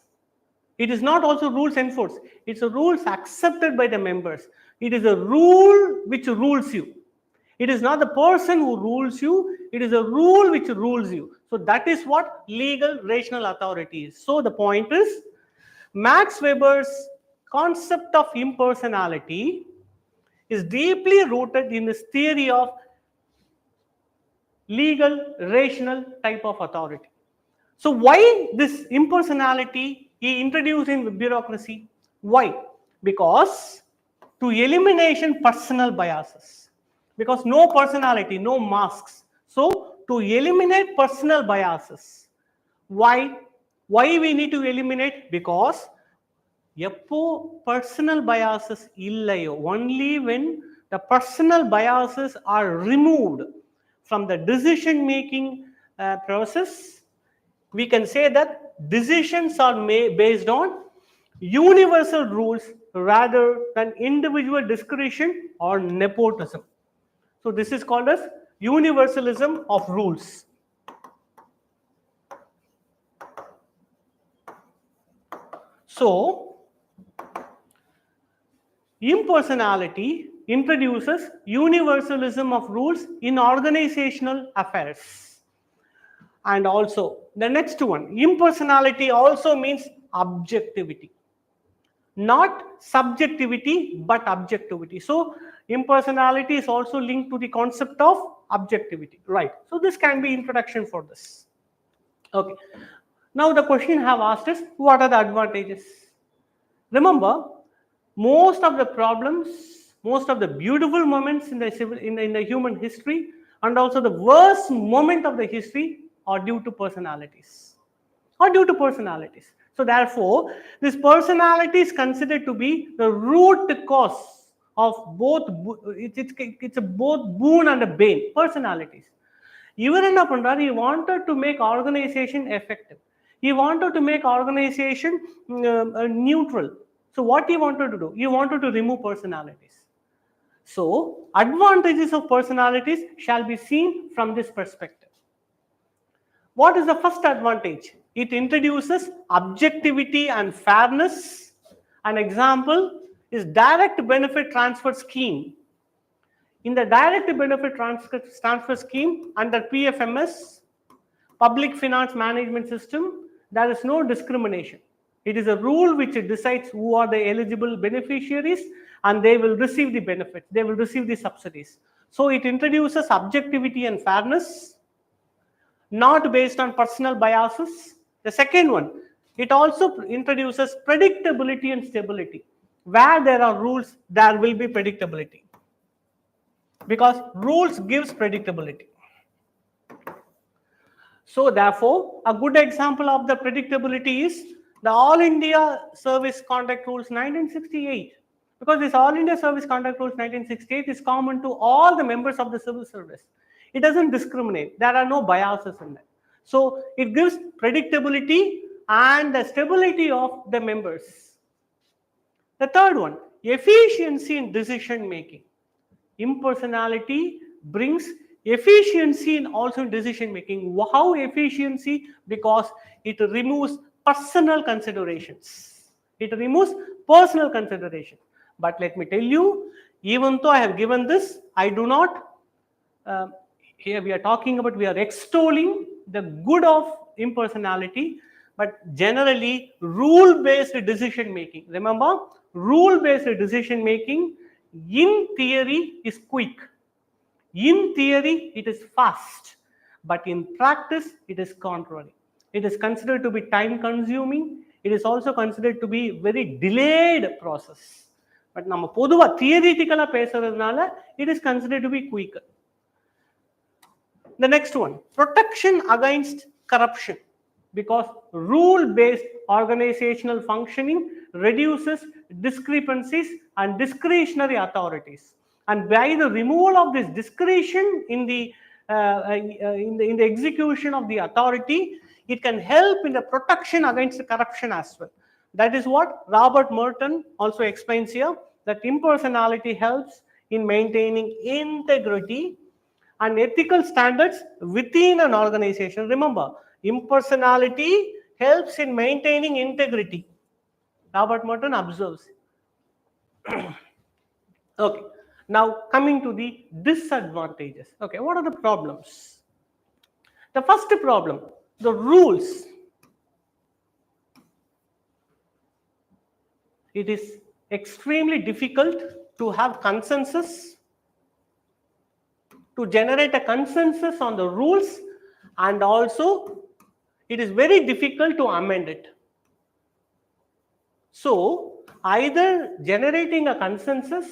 It is not also rules enforced. It's a rules accepted by the members. It is a rule which rules you. It is not the person who rules you, it is a rule which rules you. So that is what legal rational authority is. So the point is, Max Weber's concept of impersonality is deeply rooted in this theory of legal rational type of authority. So why this impersonality he introduced in bureaucracy? Why? Because to elimination personal biases. Because no personality, no masks. So to eliminate personal biases. Why? Why we need to eliminate? Because personal biases illayo. Only when the personal biases are removed from the decision making process, we can say that decisions are based on universal rules rather than individual discretion or nepotism. So this is called as universalism of rules. So impersonality introduces universalism of rules in organizational affairs. And also the next one, impersonality also means objectivity, not subjectivity but objectivity. So impersonality is also linked to the concept of objectivity, right? So this can be introduction for this. Okay, now the question I have asked is, what are the advantages? Remember, most of the problems, most of the beautiful moments in the in the human history, and also the worst moment of the history are due to personalities. So therefore, this personality is considered to be the root cause of both. It's a both boon and a bane. Personalities. Ivar enna pandrar, he wanted to make organization effective. He wanted to make organization neutral. So what he wanted to do? He wanted to remove personalities. So advantages of personalities shall be seen from this perspective. What is the first advantage? It introduces objectivity and fairness. An example is direct benefit transfer scheme. In the direct benefit transfer scheme under PFMS, Public Finance Management System, there is no discrimination. It is a rule which decides who are the eligible beneficiaries and they will receive the benefits, they will receive the subsidies. So it introduces objectivity and fairness, not based on personal biases. The second one, it also introduces predictability and stability. Where there are rules, there will be predictability, because rules gives predictability. So therefore, a good example of the predictability is the All India Service Contract Rules 1968. Because this All India Service Contract Rules 1968 is common to all the members of the civil service. It doesn't discriminate. There are no biases in that. So it gives predictability and the stability of the members. The third one, efficiency in decision making. Impersonality brings efficiency in also in decision making. How efficiency? Because it removes personal considerations. It removes personal considerations. But let me tell you, even though I have given this, I do not, here we are talking about, we are extolling the good of impersonality, but generally rule-based decision making. Remember, rule-based decision making in theory is quick. In theory, it is fast, but in practice, it is contrary. It is considered to be time consuming. It is also considered to be very delayed process. But நம்ம பொதுவா theoretically பேசுறதுனால it is considered to be quicker. The next one, protection against corruption, because rule-based organizational functioning reduces discrepancies and discretionary authorities. And by the removal of this discretion in the execution of the authority, it can help in the protection against corruption as well. That is what Robert Merton also explains here, that impersonality helps in maintaining integrity and ethical standards within an organization. Remember, impersonality helps in maintaining integrity. Robert Merton observes. Okay, now coming to the disadvantages. Okay, what are the problems? The first problem, the rules. It is extremely difficult to have consensus, to generate a consensus on the rules, and also it is very difficult to amend it. So either generating a consensus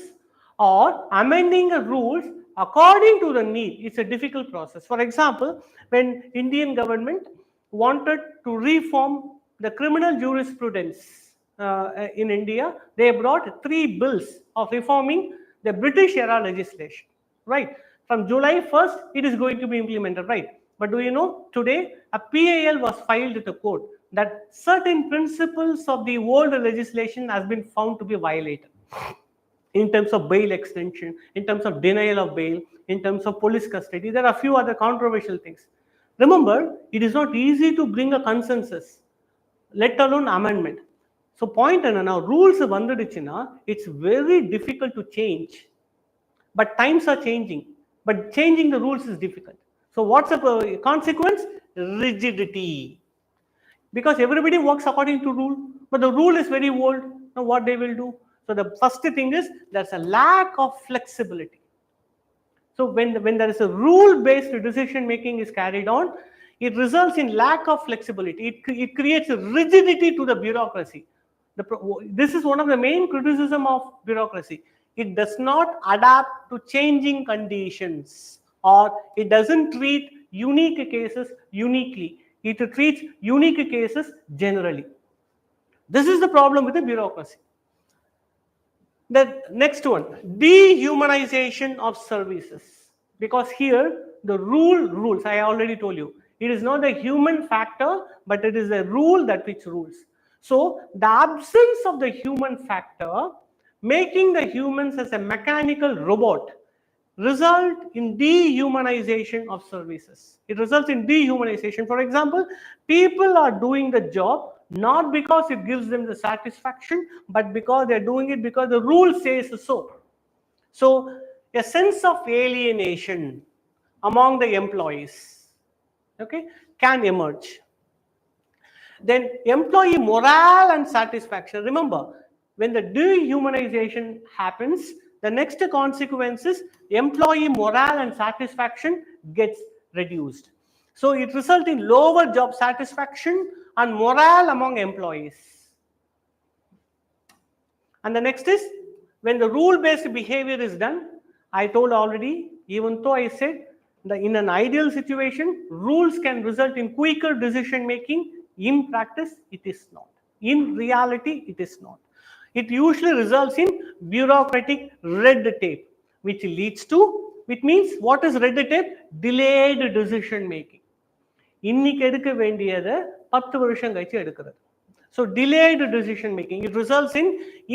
or amending the rules according to the need, it's a difficult process. For example, when Indian government wanted to reform the criminal jurisprudence in India, they brought 3 bills of reforming the British era legislation, right? From July 1st, it is going to be implemented, right? But do you know, today a PAL was filed with the court that certain principles of the old legislation has been found to be violated. in terms of bail extension, in terms of denial of bail, in terms of police custody. There are a few other controversial things. Remember, it is not easy to bring a consensus, let alone amendment. So point now, rules vanduduchina, it's very difficult to change. But times are changing. But changing the rules is difficult. So what's the consequence? Rigidity. Because everybody works according to rule, but the rule is very old. Now what they will do? So the first thing is there's a lack of flexibility. So when there is a rule-based decision making is carried on, it results in lack of flexibility. It creates a rigidity to the bureaucracy. This is one of the main criticism of bureaucracy. It does not adapt to changing conditions, or it doesn't treat unique cases uniquely. It treats unique cases generally. This is the problem with the bureaucracy. The next one, dehumanization of services. Because here the rules, I already told you, it is not the human factor, but it is the rule that which rules. So the absence of the human factor, making the humans as a mechanical robot, result in dehumanization of services. It results in dehumanization. For example, people are doing the job not because it gives them the satisfaction, but because they're doing it because the rule says so. So a sense of alienation among the employees, okay, can emerge. Then employee morale and satisfaction. Remember, when the dehumanization happens, the next consequence is employee morale and satisfaction gets reduced. So it results in lower job satisfaction and morale among employees. And the next is when the rule-based behavior is done. I told already, even though I said that in an ideal situation, rules can result in quicker decision making. In practice, it is not. In reality, it is not. It usually results in bureaucratic red tape, which means what is red tape? Delayed decision making. இன்னைக்கு எடுக்க வேண்டியதை 10 வருஷம் கழிச்சு எடுக்கிறது. So delayed decision making, it results in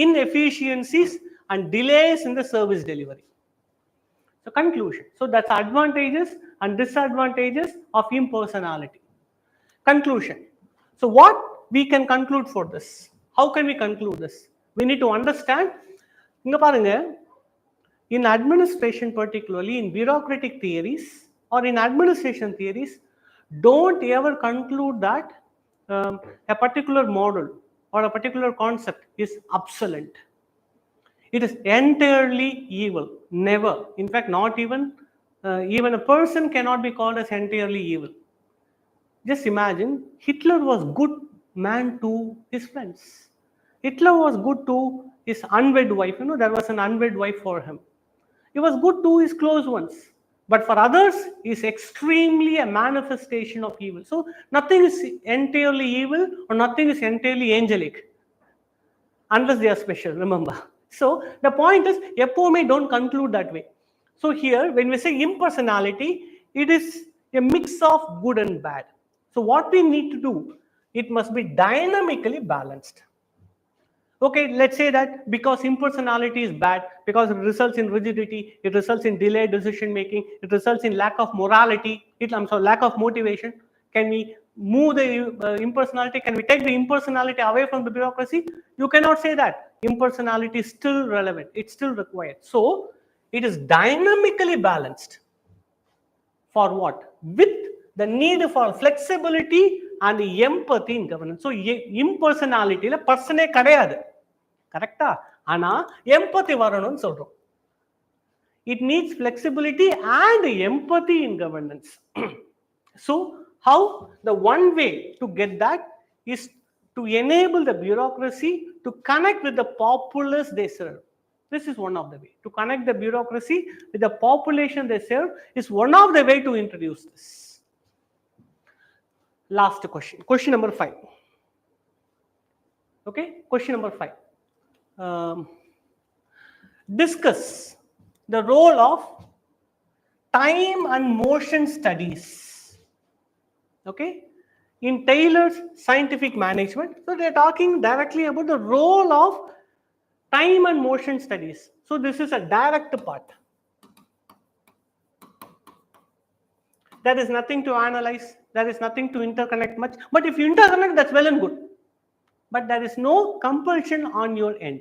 inefficiencies and delays in the service delivery. So conclusion. So that's advantages and disadvantages of impersonality. Conclusion. So what we can conclude for this? How can we conclude this? We need to understand. இங்க பாருங்க, in administration, particularly in bureaucratic theories or in administration theories, don't ever conclude that a particular model or a particular concept is obsolete. It is entirely evil. Never. In fact, not even a person cannot be called as entirely evil. Just imagine, Hitler was good man to his friends. Hitler was good to his unwed wife. You know, there was an unwed wife for him. He was good to his close ones. But for others, he is extremely a manifestation of evil. So nothing is entirely evil or nothing is entirely angelic. Unless they are special, remember. So the point is, epome don't conclude that way. So here, when we say impersonality, it is a mix of good and bad. So what we need to do, it must be dynamically balanced. Okay, let's say that because impersonality is bad, because it results in rigidity, it results in delayed decision making, it results in lack of morality, lack of motivation. Can we move the impersonality? Can we take the impersonality away from the bureaucracy? You cannot say that. Impersonality is still relevant. It's still required. So it is dynamically balanced. For what? With the need for flexibility and empathy in governance. So impersonality la persone kadayadu. Correcta? Ana empathy varanum solrom. It needs flexibility and empathy in governance. So how? The one way to get that is to enable the bureaucracy to connect with the populace they serve. This is one of the way. To connect the bureaucracy with the population they serve is one of the way to introduce this. Last question. Question number 5. Okay, question number 5. Discuss the role of time and motion studies, okay, in Taylor's scientific management. So they are talking directly about the role of time and motion studies. So So this is a direct part. There is nothing to analyze. There is nothing to interconnect much. But if you interconnect, that's well and good. But there is no compulsion on your end.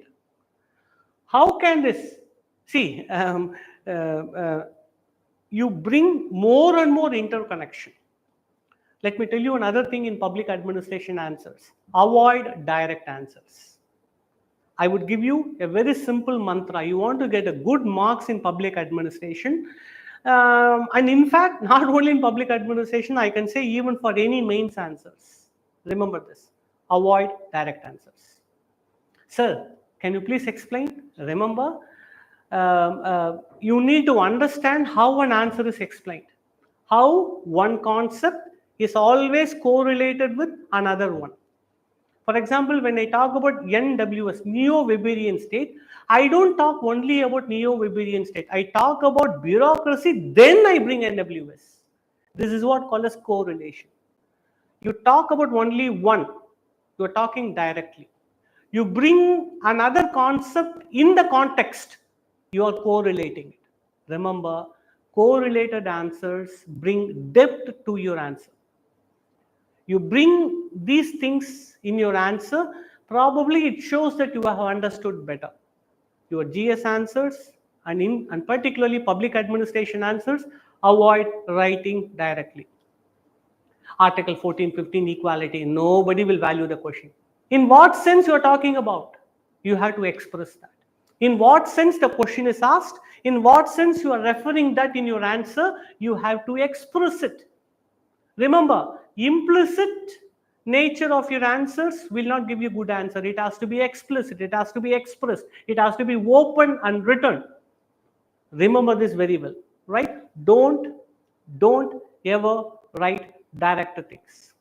How can this? See, you bring more and more interconnection. Let me tell you another thing in public administration answers. Avoid direct answers. I would give you a very simple mantra. You want to get a good marks in public administration. And in fact, not only in public administration, I can say even for any mains answers. Remember this. Avoid direct answers. Sir, can you please explain? Remember, you need to understand how an answer is explained. How one concept is always correlated with another one. For example, when I talk about NWS, Neo-Weberian state, I don't talk only about Neo-Weberian state. I talk about bureaucracy, then I bring NWS. This is what called as correlation. You talk about only one, you are talking directly. You bring another concept in the context, you are correlating it. Remember, correlated answers bring depth to your answer. You bring these things in your answer, probably it shows that you have understood better. Your GS answers and particularly public administration answers, avoid writing directly. Article 14, 15 equality, nobody will value the question. In what sense you are talking about? You have to express that. In what sense the question is asked, in what sense you are referring that in your answer, you have to express it. Remember, implicit nature of your answers will not give you good answer. It has to be explicit, it has to be expressed, it has to be open and written. Remember this very well, right? Don't ever write direct things.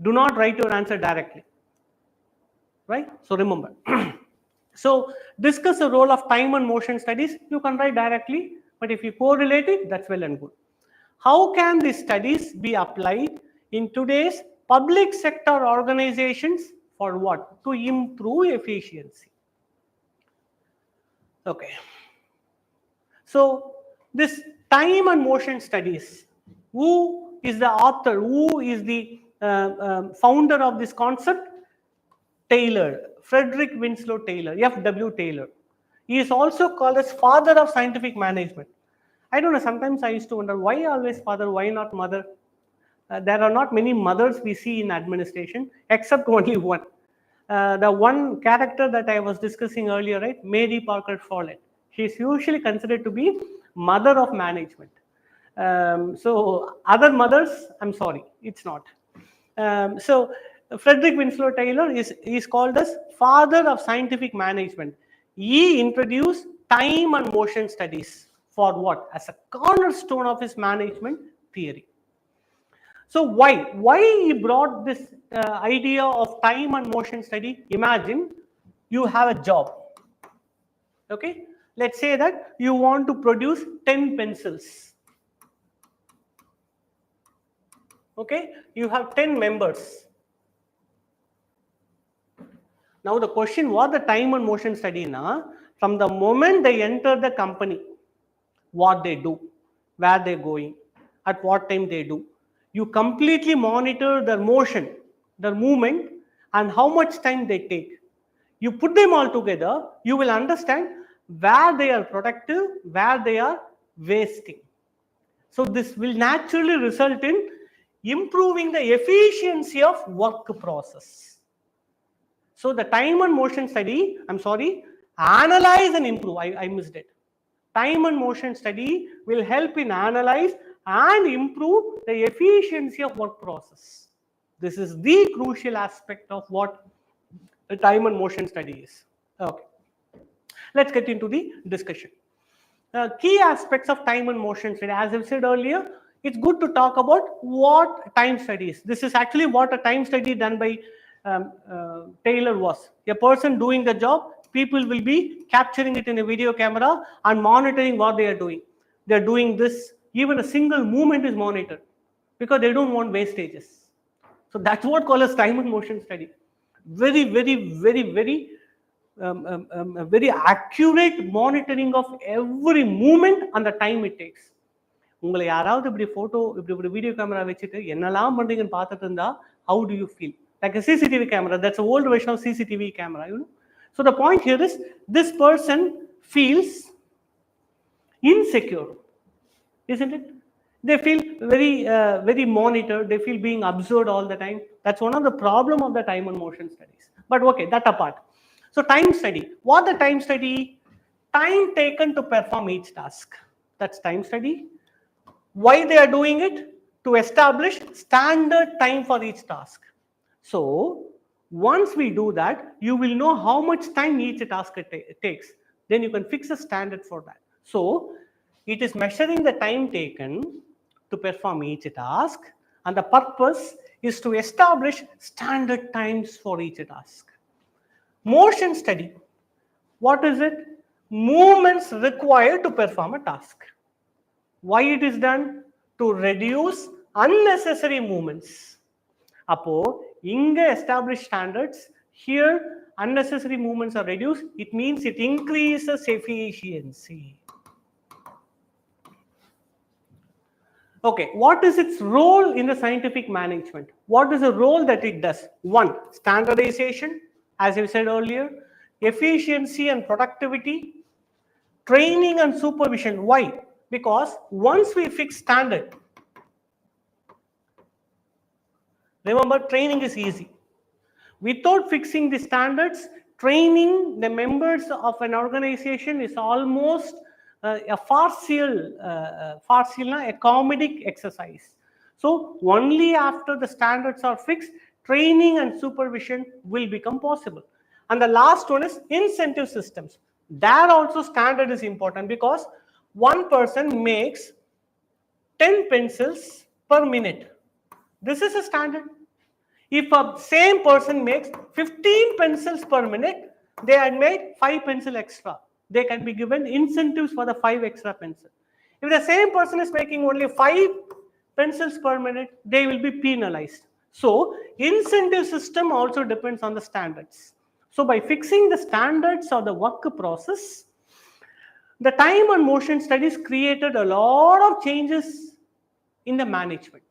Do not write your answer directly, right? So remember. So discuss the role of time and motion studies. You can write directly, but if you correlate it, that's well and good. How can these studies be applied in today's public sector organizations for what? To improve efficiency. Okay. So this time and motion studies, who is the author? Who is the founder of this concept? Taylor, Frederick Winslow Taylor, F.W. Taylor. He is also called as father of scientific management. I don't know, sometimes I used to wonder, why always father, why not mother? There are not many mothers we see in administration, except only one. The one character that I was discussing earlier, right, Mary Parker Follett. She is usually considered to be mother of management. So other mothers, I'm sorry, it's not. So Frederick Winslow Taylor is called as father of scientific management. He introduced time and motion studies for what? As a cornerstone of his management theory. So why he brought this idea of time and motion study? Imagine you have a job. Okay, let's say that you want to produce 10 pencils. Okay, you have 10 members. Now the question, what the time and motion study now? From the moment they enter the company, what they do, where they're going, at what time they do. You completely monitor their motion, their movement, and how much time they take. You put them all together, you will understand where they are productive, where they are wasting. So this will naturally result in improving the efficiency of work process. So the time and motion study, I'm sorry, analyze and improve. I missed it. Time and motion study will help in analyze and improve the efficiency of work process. This is the crucial aspect of what the time and motion study is. Okay. Let's get into the discussion. Key aspects of time and motion study. As I've said earlier, it's good to talk about what time studies. This is actually what a time study done by Taylor was. A person doing the job, people will be capturing it in a video camera and monitoring what they are doing. They are doing this, even a single movement is monitored because they don't want wastages. So that's what called as time and motion study. Very, very, very, very a very accurate monitoring of every movement and the time it takes. உங்களை யாராவது இப்படி photo இப்படி video camera வச்சுட்டு என்னெல்லாம் பண்ணுறீங்கன்னு பார்த்துட்டு இருந்தா how do you feel? Like a CCTV camera, that's an old version of CCTV camera, you know. So the point here is this person feels insecure, isn't it? They feel very monitored, they feel being observed all the time. That's one of the problem of the time and motion studies. But okay, that apart. So time study, what the time study? Time taken to perform each task, that's time study. Why they are doing it? To establish standard time for each task. So once we do that, you will know how much time each task takes. Then you can fix a standard for that. So it is measuring the time taken to perform each task, and the purpose is to establish standard times for each task. Motion study, what is it? Movements required to perform a task. Why it is done? To reduce unnecessary movements. Appo inga establish standards, here unnecessary movements are reduced. It means it increases efficiency. Okay, what is its role in the scientific management? What is the role that it does? One, standardization, as I said earlier, efficiency and productivity, training and supervision. Why? Because once we fix standard, remember, training is easy. Without fixing the standards, training the members of an organization is almost a partial academic exercise. So only after the standards are fixed, training and supervision will become possible. And the last one is incentive systems. There also standard is important, because one person makes 10 pencils per minute. This is a standard. If a same person makes 15 pencils per minute, they had made 5 pencil extra. They can be given incentives for the 5 extra pencil. If the same person is making only 5 pencils per minute, they will be penalized. So incentive system also depends on the standards. So by fixing the standards of the work process, the time and motion studies created a lot of changes in the management.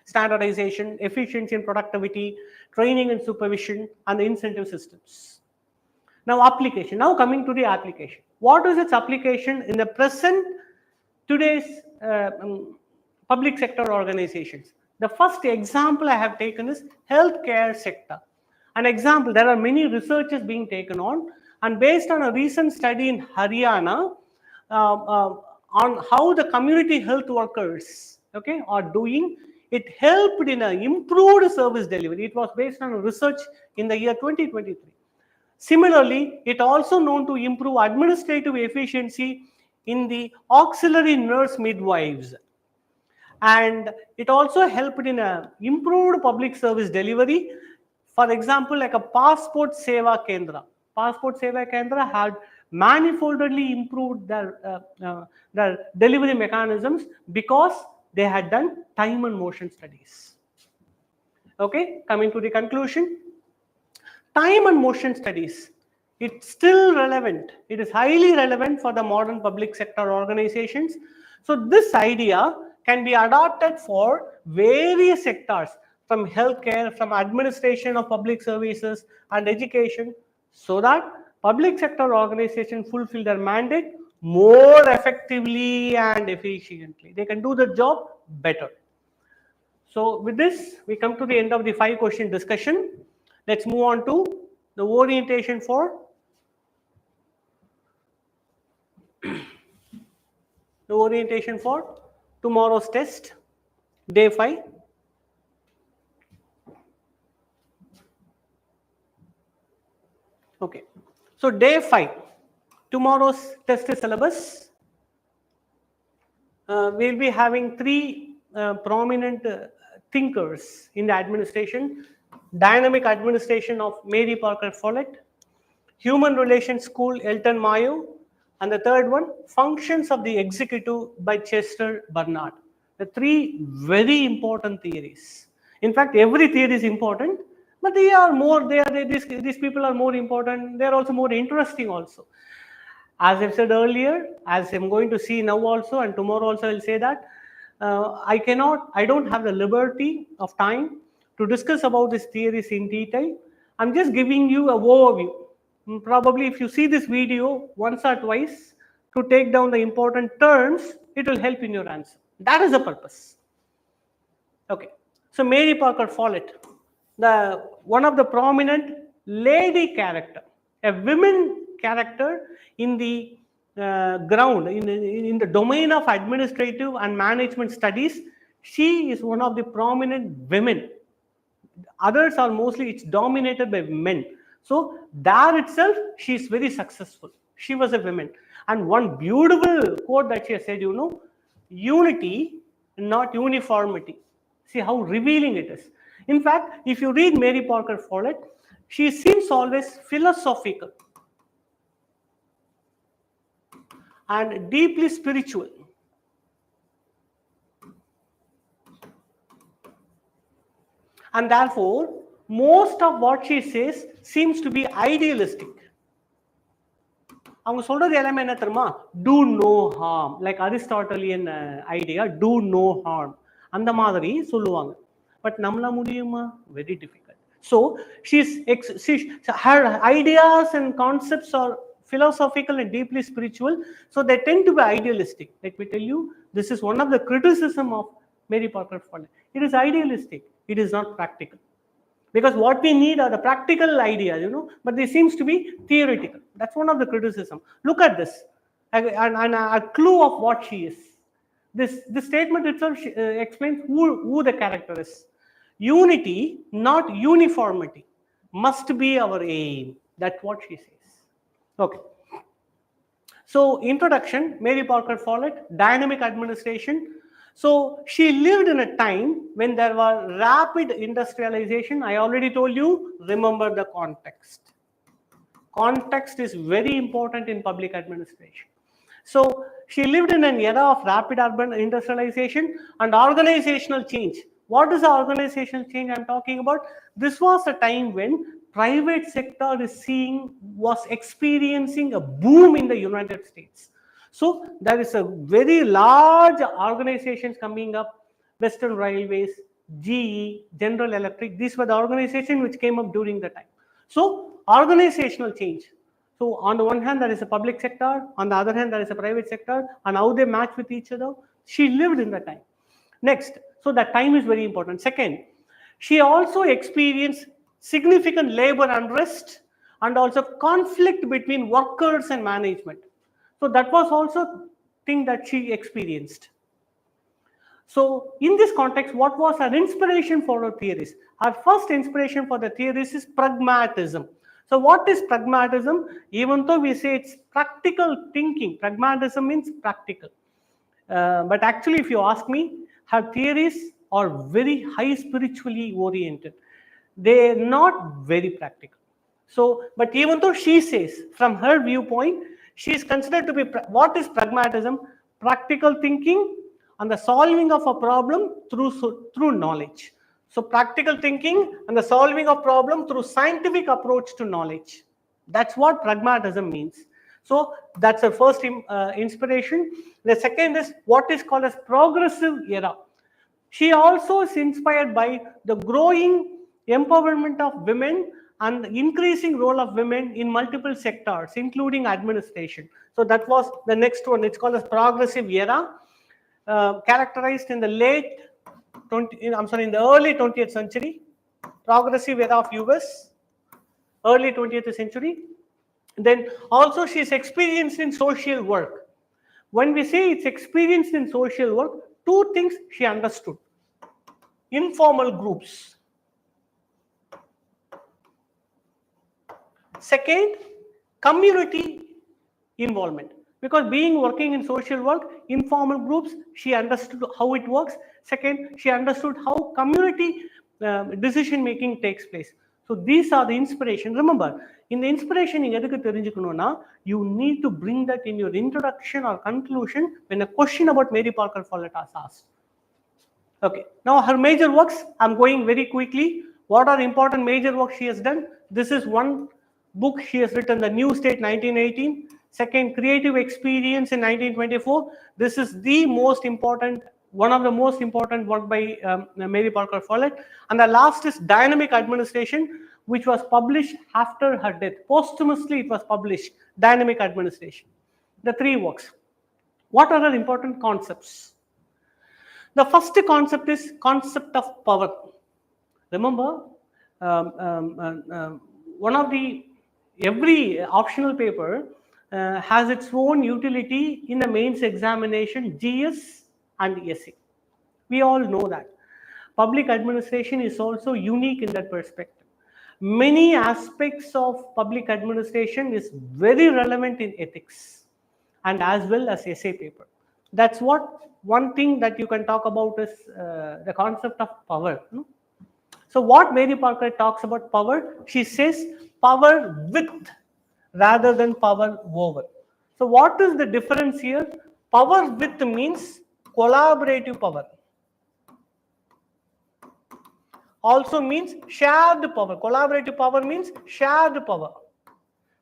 Standardization, efficiency and productivity, training and supervision, and the incentive systems. Now application. Now coming to the application. What is its application in the present today's public sector organizations? The first example I have taken is healthcare sector. An example, there are many researches being taken on, and based on a recent study in Haryana on how the community health workers, okay, are doing, it helped in an improved service delivery. It was based on research in the year 2023. Similarly, it also known to improve administrative efficiency in the auxiliary nurse midwives. And it also helped in an improved public service delivery. For example, like a Passport Seva Kendra. Passport Seva Kendra had manifoldly improved their delivery mechanisms because they had done time and motion studies. Okay, coming to the conclusion. Time and motion studies, it's still relevant. It is highly relevant for the modern public sector organizations. So this idea can be adopted for various sectors, from healthcare, from administration of public services and education, so that public sector organizations fulfill their mandate more effectively and efficiently. They can do the job better. So with this, we come to the end of the 5-question discussion. Let's move on to the orientation for tomorrow's test, day 5. Okay, so day 5, tomorrow's test syllabus. We'll be having 3 prominent thinkers in the administration: dynamic administration of Mary Parker Follett, human relations school Elton Mayo, and the third one, functions of the executive by Chester Barnard. The 3 very important theories. In fact, every theory is important, But they are more, these people are more important. They are also more interesting also. As I've said earlier, as I'm going to see now also, and tomorrow also I'll say that, I don't have the liberty of time to discuss about these theories in detail. I'm just giving you a overview. Probably if you see this video once or twice to take down the important terms, it will help in your answer. That is the purpose. Okay. So Mary Parker Follett, one of the prominent lady character, a women character in the ground, in the domain of administrative and management studies. She is one of the prominent women. Others are mostly, it's dominated by men. So there itself, she is very successful. She was a woman. And one beautiful quote that she has said, unity, not uniformity. See how revealing it is. In fact, if you read Mary Parker Follett, she seems always philosophical and deeply spiritual. And therefore, most of what she says seems to be idealistic. அவங்க சொல்றது எல்லாமே என்ன தெரியுமா? Do no harm, like Aristotelian idea, do no harm. அந்த மாதிரி சொல்லுவாங்க. But நம்மள முடியுமா? Very difficult. So her ideas and concepts are philosophical and deeply spiritual. So they tend to be idealistic. Let me tell you, this is one of the criticism of Mary Parker Follett. It is idealistic. It is not practical. Because what we need are the practical ideas, but they seems to be theoretical. That's one of the criticism. Look at this, and a clue of what she is. This statement itself explains who the character is. Unity, not uniformity, must be our aim. That's what she says. Okay. So introduction, Mary Parker Follett, dynamic administration. So she lived in a time when there was rapid industrialization. I already told you, remember the context. Context is very important in public administration. So she lived in an era of rapid urban industrialization and organizational change. What is the organizational change I'm talking about? This was a time when private sector was experiencing a boom in the United States. So there is a very large organizations coming up, Western Railways, GE, General Electric. These were the organizations which came up during the time. So organizational change. So on the one hand, there is a public sector. On the other hand, there is a private sector. And how they match with each other. She lived in that time. Next, so that time is very important. Second, she also experienced significant labor unrest and also conflict between workers and management. So that was also a thing that she experienced. So in this context, what was her inspiration for her theories? Her first inspiration for the theories is pragmatism. So what is pragmatism? Even though we say it's practical thinking, pragmatism means practical. But actually, if you ask me, her theories are very high spiritually oriented. They're not very practical. So, but even though she says, from her viewpoint, she is considered to be, what is pragmatism? Practical thinking and the solving of a problem through knowledge. So practical thinking and the solving of problem through scientific approach to knowledge. That's what pragmatism means. So that's the first inspiration. The second is what is called as progressive era. She also is inspired by the growing empowerment of women and the increasing role of women in multiple sectors, including administration. So that was the next one. It's called as progressive era, characterized in the in the early 20th century, progressive era of US, early 20th century. Then also she's experienced in social work. When we say it's experienced in social work, two things she understood. Informal groups. Second, community involvement. Because working in social work, informal groups, she understood how it works. Second, she understood how community decision making takes place. So these are the inspiration. Remember, in the inspiration, you need to bring that in your introduction or conclusion when a question about Mary Parker Follett is asked. Okay, now her major works, I'm going very quickly. What are important major works she has done? This is one book she has written, The New State 1918. Second, Creative Experience in 1924. This is the most important, one of the most important work by Mary Parker Follett. And the last is Dynamic Administration, which was published after her death. Posthumously it was published, Dynamic Administration. The three works. What are the important concepts? The first concept is concept of power. Remember, one of the every optional paper has its own utility in the mains examination, GS and SE. We all know that. Public administration is also unique in that perspective. Many aspects of public administration is very relevant in ethics and as well as essay paper. That's what one thing that you can talk about is the concept of power. No? So what Mary Parker talks about power, she says power with rather than power over. So what is the difference here? Power with means collaborative power. Also means shared power. Collaborative power means shared power.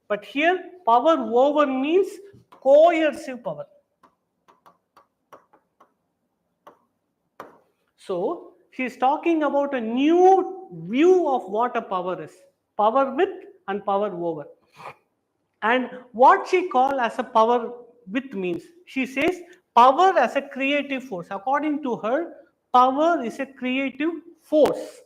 But here power over means coercive power. So she is talking about a new view of what a power is. Power with and power over. And what she calls as a power with means, she says power as a creative force. According to her, power is a creative force.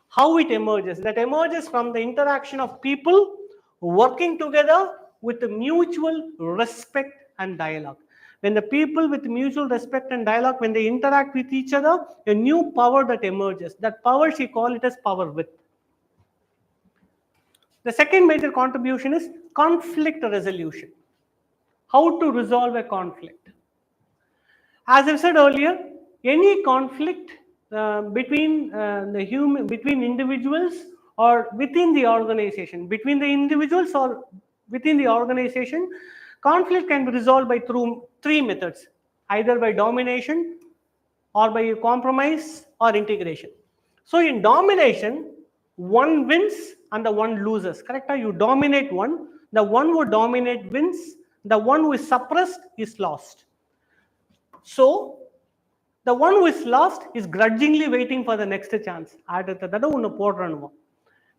How it emerges? That emerges from the interaction of people working together with a mutual respect and dialogue. When the people with mutual respect and dialogue, when they interact with each other, a new power that emerges. That power she calls it as power with. The second major contribution is conflict resolution. How to resolve a conflict. As I said earlier, any conflict between between individuals or within the organization, between the individuals or within the organization, conflict can be resolved by through three methods, either by domination or by compromise or integration. So in domination, one wins and the one loses. Correct? You dominate one, the one who dominate wins, the one who is suppressed is lost. So the one who is lost is grudgingly waiting for the next chance.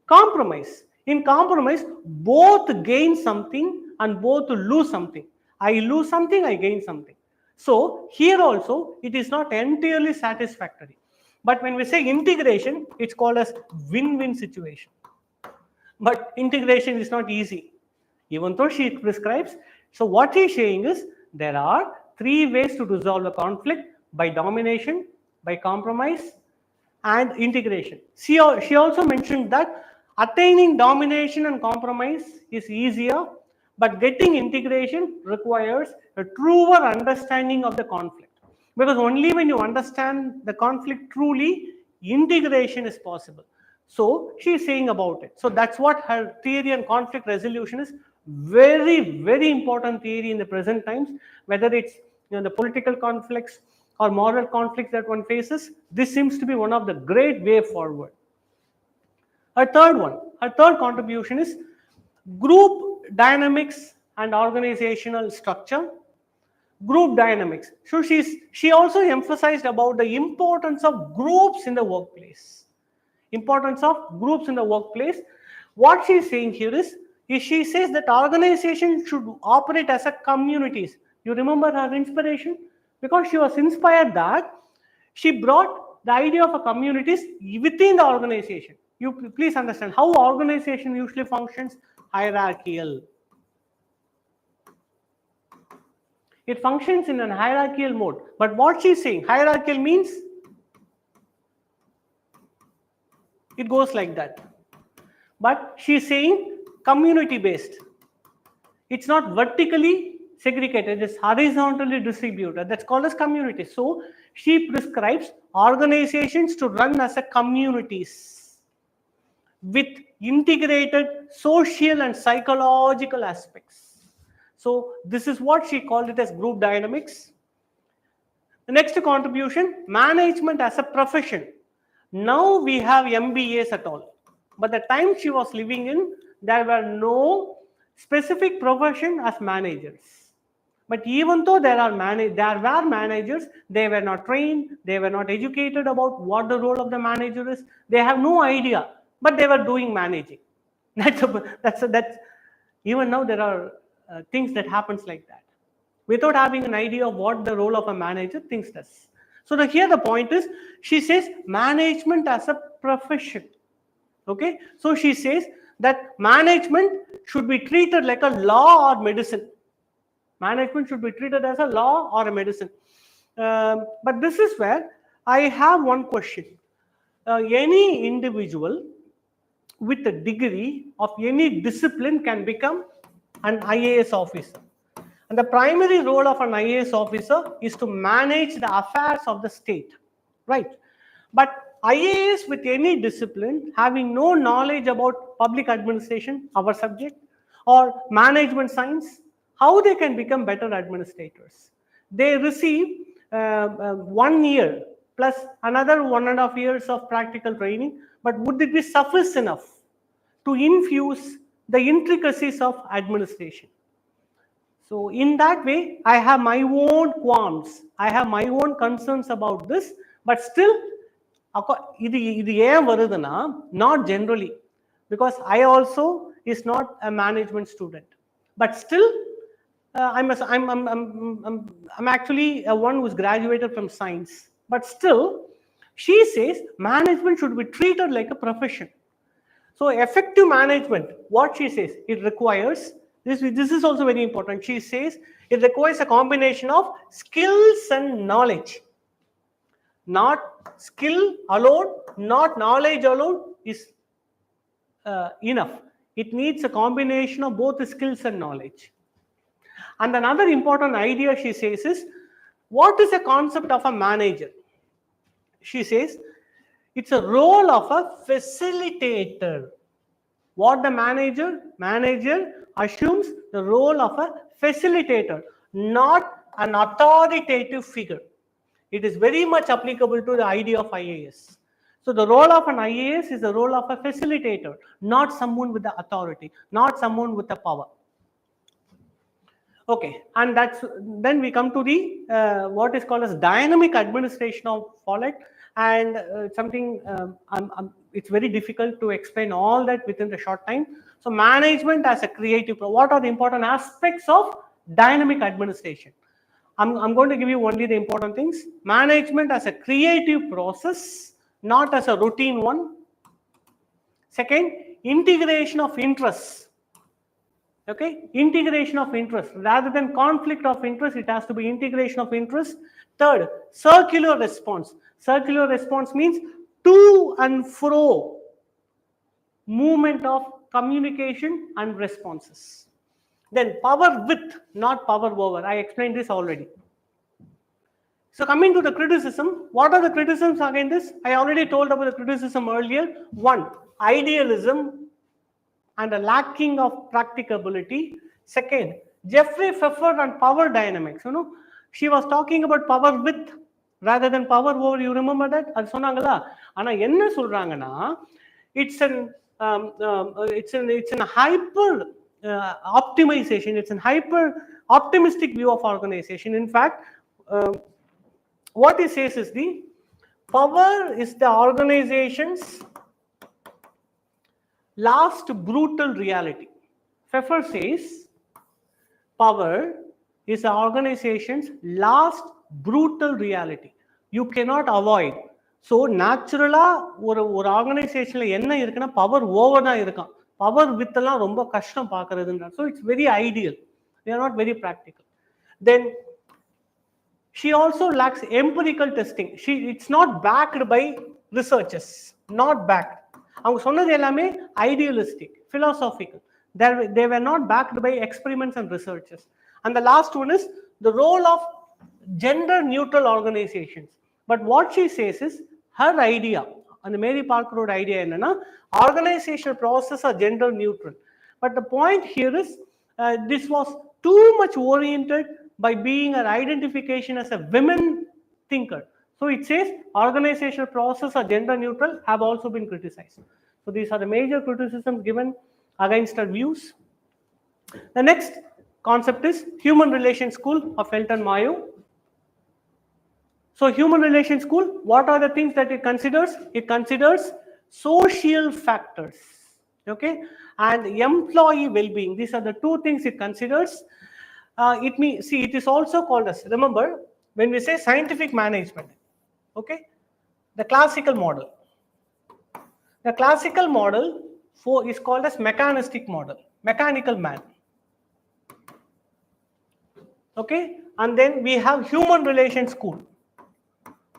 Compromise. In compromise, both gain something and both lose something. I lose something, I gain something. So here also it is not entirely satisfactory. But when we say integration, it's called as win-win situation. But integration is not easy, even though she prescribes. So what she is saying is there are three ways to resolve a conflict: by domination, by compromise, and integration. She also mentioned that attaining domination and compromise is easier, but getting integration requires a truer understanding of the conflict. Because only when you understand the conflict truly, integration is possible. So she is saying about it. So that's what her theory on conflict resolution is. Very, very important theory in the present times, whether it's the political conflicts or moral conflicts that one faces. This seems to be one of the great way forward. Her third contribution is group dynamics and organizational structure. Group dynamics. So she also emphasized about the importance of groups in the workplace. Importance of groups in the workplace. What she's saying here is she says that organizations should operate as a communities. You remember her inspiration? Because she was inspired that she brought the idea of a communities within the organization. You please understand how organization usually functions: hierarchical. It functions in a hierarchical mode. But what she's saying, hierarchical means it goes like that. But she's saying community based. It's not vertically segregated, it's horizontally distributed. That's called as community. So she prescribes organizations to run as a communities with integrated social and psychological aspects. So this is what she called it as group dynamics. The next contribution, management as a profession. Now we have MBAs at all. But the time she was living in, there were no specific profession as managers. But even though there were managers, they were not trained, they were not educated about what the role of the manager is. They have no idea, but they were doing managing. That's even now there are things that happens like that. Without having an idea of what the role of a manager, things does. So here the point is, she says management as a profession. Okay, so she says that management should be treated like a law or medicine. Management should be treated as a law or a medicine. But this is where I have one question. Any individual with a degree of any discipline can become an IAS officer. And the primary role of an IAS officer is to manage the affairs of the state, right? But IAS with any discipline having no knowledge about public administration, our subject, or management science, how they can become better administrators? They receive 1 year plus another 1.5 years of practical training, but would it be sufficient enough to infuse the intricacies of administration? So in that way, I have my own qualms, I have my own concerns about this, but still, not generally, because I also is not a management student, but still, I'm actually one who's graduated from science, but still, she says management should be treated like a profession. So effective management, what she says, it requires, this is also very important. She says it requires a combination of skills and knowledge. Not skill alone, not knowledge alone is enough. It needs a combination of both the skills and knowledge. And another important idea she says is, what is the concept of a manager? She says it's a role of a facilitator. What the manager assumes the role of a facilitator, not an authoritative figure. It is very much applicable to the idea of IAS. So the role of an IAS is the role of a facilitator, not someone with the authority, not someone with the power. Okay, and then we come to the what is called as dynamic administration of Follett, and something it's very difficult to explain all that within the short time. So management as a creative, what are the important aspects of dynamic administration? I'm going to give you only the important things. Management as a creative process, not as a routine one. Second, integration of interests. Okay, integration of interest rather than conflict of interest, it has to be integration of interest. Third, circular response. Circular response means to and fro movement of communication and responses. Then power with, not power over. I explained this already. So coming to the criticism, what are the criticisms against this? I already told about the criticism earlier. One, idealism and a lacking of practicability. Second, Jeffrey Pfeffer and power dynamics. You know, she was talking about power with rather than power over. You remember that? அது சொன்னாங்களா? ஆனா என்ன சொல்றாங்கன்னா, it's an hyper optimization. It's a hyper optimistic view of organization. In fact, what he says is the power is the organization's last brutal reality. Pfeffer says power is the organization's last brutal reality. You cannot avoid. So naturally, ஒரு ஆர்கனைசேஷன்ல என்ன இருக்குன்னா power over தான் இருக்கும். Power with எல்லாம் ரொம்ப கஷ்டம் பார்க்கறதுன்ற. So it's very ideal. They are not very practical. Then she also lacks empirical testing. It's not backed by researchers. Not backed. அவங்க சொன்னது எல்லாமே idealistic, philosophical. They were not backed by experiments and researchers. And the last one is the role of gender neutral organizations. But what she says is her idea, and the Mary Parker idea என்னன்னா organizational process are gender neutral. But the point here is this was too much oriented by being an identification as a women thinker. So it says organizational process are gender neutral have also been criticized. So these are the major criticisms given against our views. The next concept is human relations school of Felton Mayo. So human relations school, what are the things that it considers? It considers social factors, okay, and employee well-being. These are the two things it considers. It means, see, it is also called as, remember, when we say scientific management, okay, the classical model. The classical model is called as mechanistic model, mechanical man. Okay, and then we have human relations school.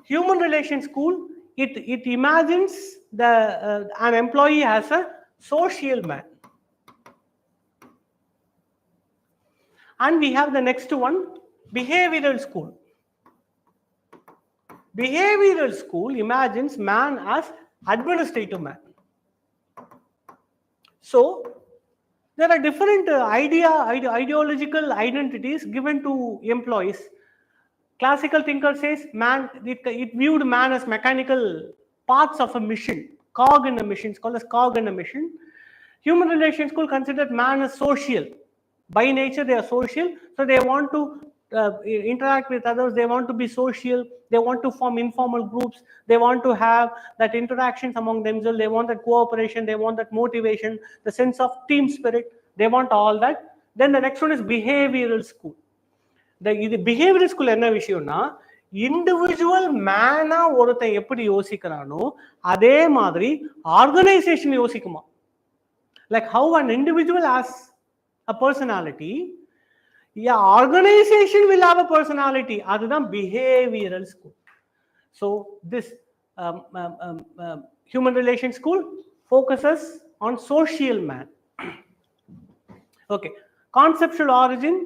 Human relations school, it imagines an employee as a social man. And we have the next one, behavioral school. Behavioral school imagines man as administrative man. So there are different ideological identities given to employees. Classical thinker says man, it viewed man as mechanical parts of a machine, cog in a machine. It's called as cog in a machine. Human relations school considered man as social. By nature, they are social, so they want to interact with others. They want to be social. They want to form informal groups. They want to have that interactions among themselves. They want that cooperation. They want that motivation, the sense of team spirit. They want all that. Then the next one is behavioral school. இது behaviour school என்ன விஷயம்னா, individual மேனா ஒருத்தன் எப்படி யோசிக்கிறானோ அதே மாதிரி organisation யோசிக்குமா. Like how an individual has a personality, yeah, organization will have a personality. அதுதான் behavioral school. So this human relations school focuses on social man. Okay, conceptual origin,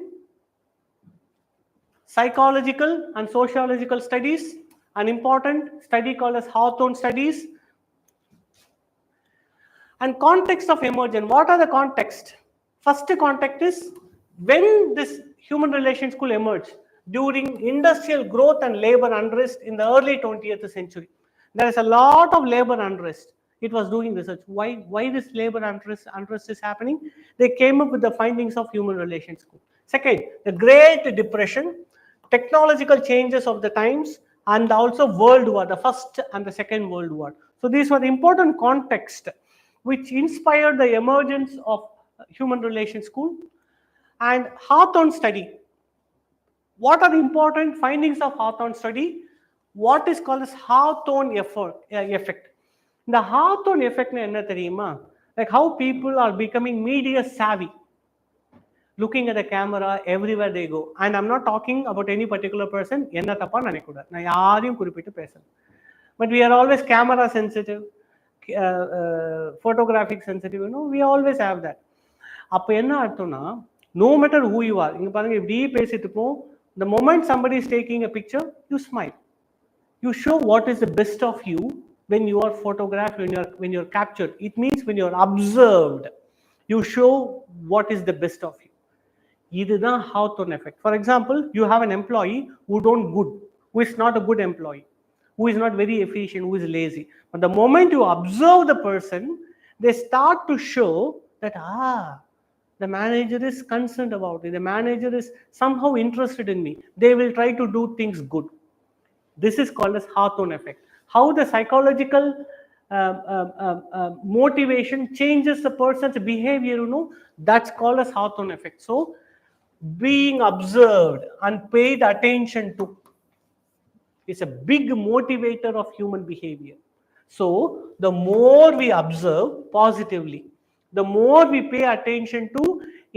psychological and sociological studies, an important study called as Hawthorne studies. And context of emergence. What are the context? First context is when this human relations school emerged during industrial growth and labor unrest in the early 20th century. There is a lot of labor unrest. It was doing research. Why this labor unrest is happening? They came up with the findings of human relations school. Second, the Great Depression, technological changes of the times, and also World War, the First and the Second World War. So these were the important context which inspired the emergence of human relations school. And Hawthorne study. What are the important findings of Hawthorne study? What is called as Hawthorne effect. The Hawthorne effect enna theriyuma, like how people are becoming media savvy, looking at the camera everywhere they go. And I'm not talking about any particular person, enna thappa nanikuda, na yariyum kuripittu pesala, but we are always camera sensitive, photographic sensitive, you know, we always have that. அப்ப என்ன அர்த்தம்னா, no matter who you are, இங்க பாருங்க இப்படி பேசிட்டு இருப்போம், the moment somebody is taking a picture, you smile, you show what is the best of you when you are photographed, when you're captured. It means when you're observed, you show what is the best of you. இதுதான் Hawthorne effect. For example, you have an employee who is not a good employee, who is not very efficient, who is lazy. But the moment you observe the person, they start to show that the manager is concerned about it, the manager is somehow interested in me, they will try to do things good. This is called as Hawthorne effect. How the psychological motivation changes the person's behavior, you know, that's called as Hawthorne effect. So being observed and paid attention to is a big motivator of human behavior. So the more we observe positively, the more we pay attention to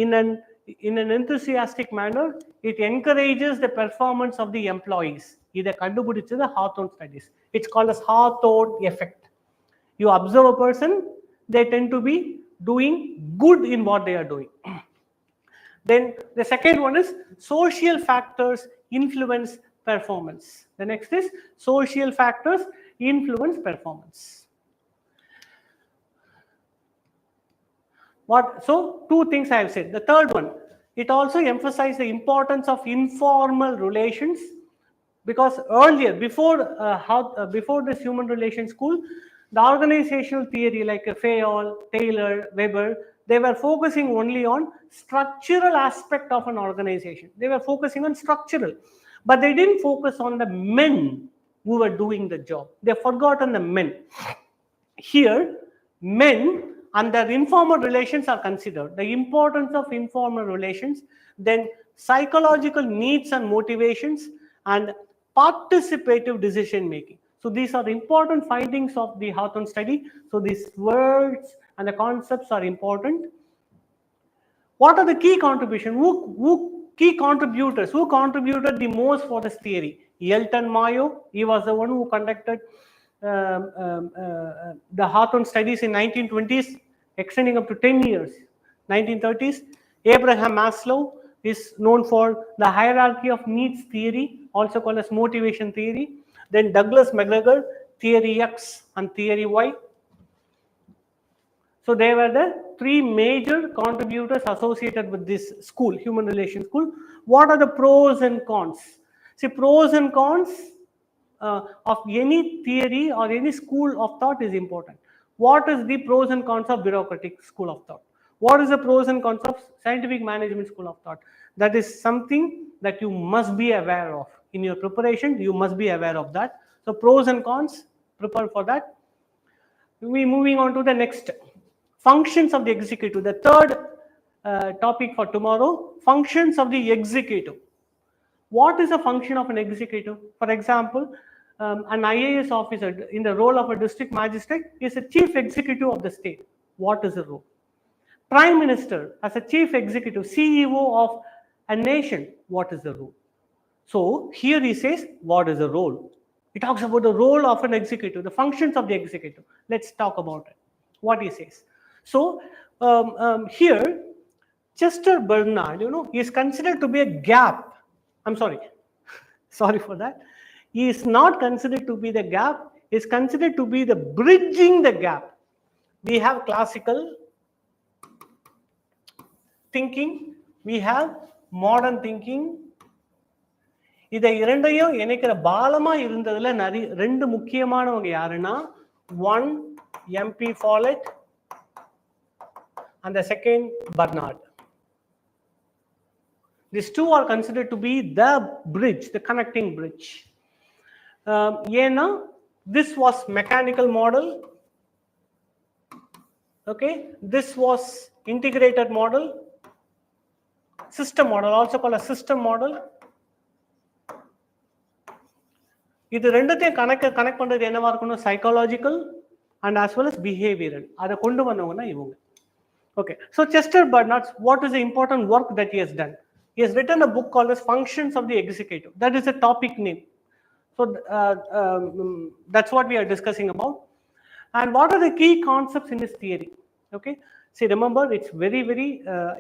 in an enthusiastic manner, it encourages the performance of the employees. Iதை கண்டுபிடிச்சது Hawthorne studies. It's called as Hawthorne effect. You observe a person, they tend to be doing good in what they are doing. Then the second one is social factors influence performance. The next is social factors influence performance. So two things I have said. The third one, it also emphasizes the importance of informal relations Because earlier, before this human relations school, the organizational theory like Fayol, Taylor, Weber, they were focusing only on structural aspect of an organization. They were focusing on structural, but they didn't focus on the men who were doing the job. They forgotten the men. Here, men and their informal relations are considered. The importance of informal relations, then psychological needs and motivations, and participative decision making. So these are the important findings of the Hawthorne study. So these words and the concepts are important. What are the key contributions? Who key contributors? Who contributed the most for this theory? Elton Mayo, he was the one who conducted the Hawthorne studies in 1920s, extending up to 10 years. 1930s, Abraham Maslow is known for the hierarchy of needs theory, also called as motivation theory. Then Douglas McGregor, theory X and theory Y. So they were the three major contributors associated with this school, human relations school. What are the pros and cons? See, pros and cons of any theory or any school of thought is important. What is the pros and cons of bureaucratic school of thought? What is the pros and cons of scientific management school of thought? That is something that you must be aware of. In your preparation, you must be aware of that. So pros and cons, prepare for that. We're moving on to the next. Functions of the executive. The third topic for tomorrow, functions of the executive. What is a function of an executive? For example, an IAS officer in the role of a district magistrate is a chief executive of the state. What is the role? Prime Minister as a chief executive, CEO of a nation, what is the role? So here he says, what is the role? He talks about the role of an executive, the functions of the executive. Let's talk about it. What he says. So here, Chester Bernard, he is considered to be a gap. I'm sorry, sorry for that. He is not considered to be the gap. He is considered to be the bridging the gap. We have classical thinking. We have modern thinking. இதை இரண்டையும் இணைக்கிற பாலமா இருந்ததுல நிறைய ரெண்டு முக்கியமானவங்க யாருன்னா one MP Follett and the second Bernard. These two are considered to be the bridge, the connecting bridge. This was mechanical model. Okay, this was integrated model, system model, also called a system model. இது ரெண்டுத்தையும் connect பண்றது என்னவா இருக்கணும்? Psychological and as well as behavioral. அதை கொண்டு வந்தவங்கன்னா இவங்க. Okay, so Chester Bernard, what is the important work that he has done? He has written a book called as Functions of the Executive. That is a topic name. So that's what we are discussing about. And what are the key concepts in this theory? Okay, see, remember, it's very,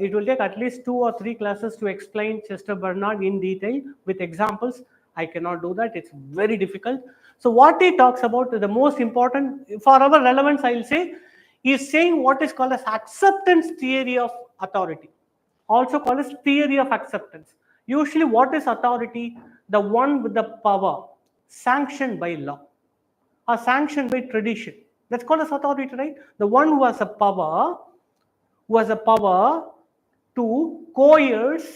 it will take at least 2 or 3 classes to explain Chester Bernard in detail with examples. I cannot do that. It's very difficult. So what he talks about, the most important, for our relevance, I'll say, he is saying what is called as acceptance theory of authority. Also called as theory of acceptance. Usually what is authority? The one with the power sanctioned by law or sanctioned by tradition. That's called as authority, right? The one who has a power, to coerce,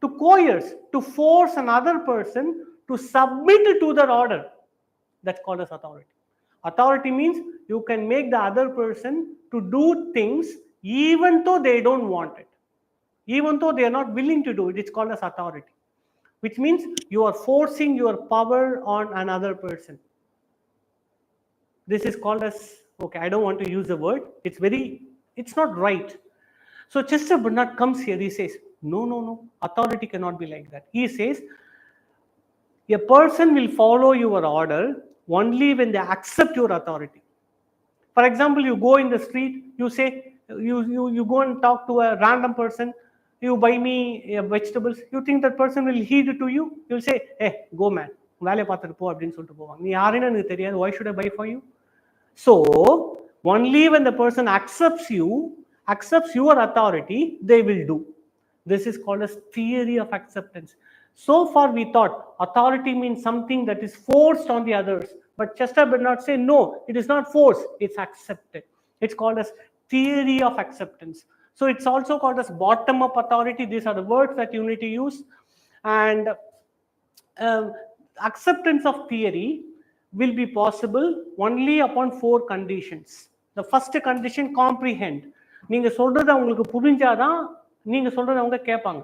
to force another person to submit to their order. That's called as authority. Authority means you can make the other person to do things even though they don't want it. Even though they are not willing to do it, it's called as authority. Which means you are forcing your power on another person. This is called as, okay, I don't want to use the word. It's not right. So Chester Bernard comes here, he says, no, authority cannot be like that. He says, a person will follow your order only when they accept your authority. For example, you go in the street, you say, you go and talk to a random person, you buy me vegetables, you think that person will heed to you? You'll say, hey, go man, why should I buy for you? So only when the person accepts your authority, they will do. This is called as theory of acceptance. So far we thought authority means something that is forced on the others. But Chester Bernard say, no, it is not forced, it's accepted. It's called as theory of acceptance. So it's also called as bottom-up authority. These are the words that you need to use. And acceptance of theory will be possible only upon 4 conditions. The first condition, comprehend. நீங்க சொல்றது அவங்களுக்கு புரிஞ்சாதான் நீங்க சொல்றது அவங்க கேட்பாங்க.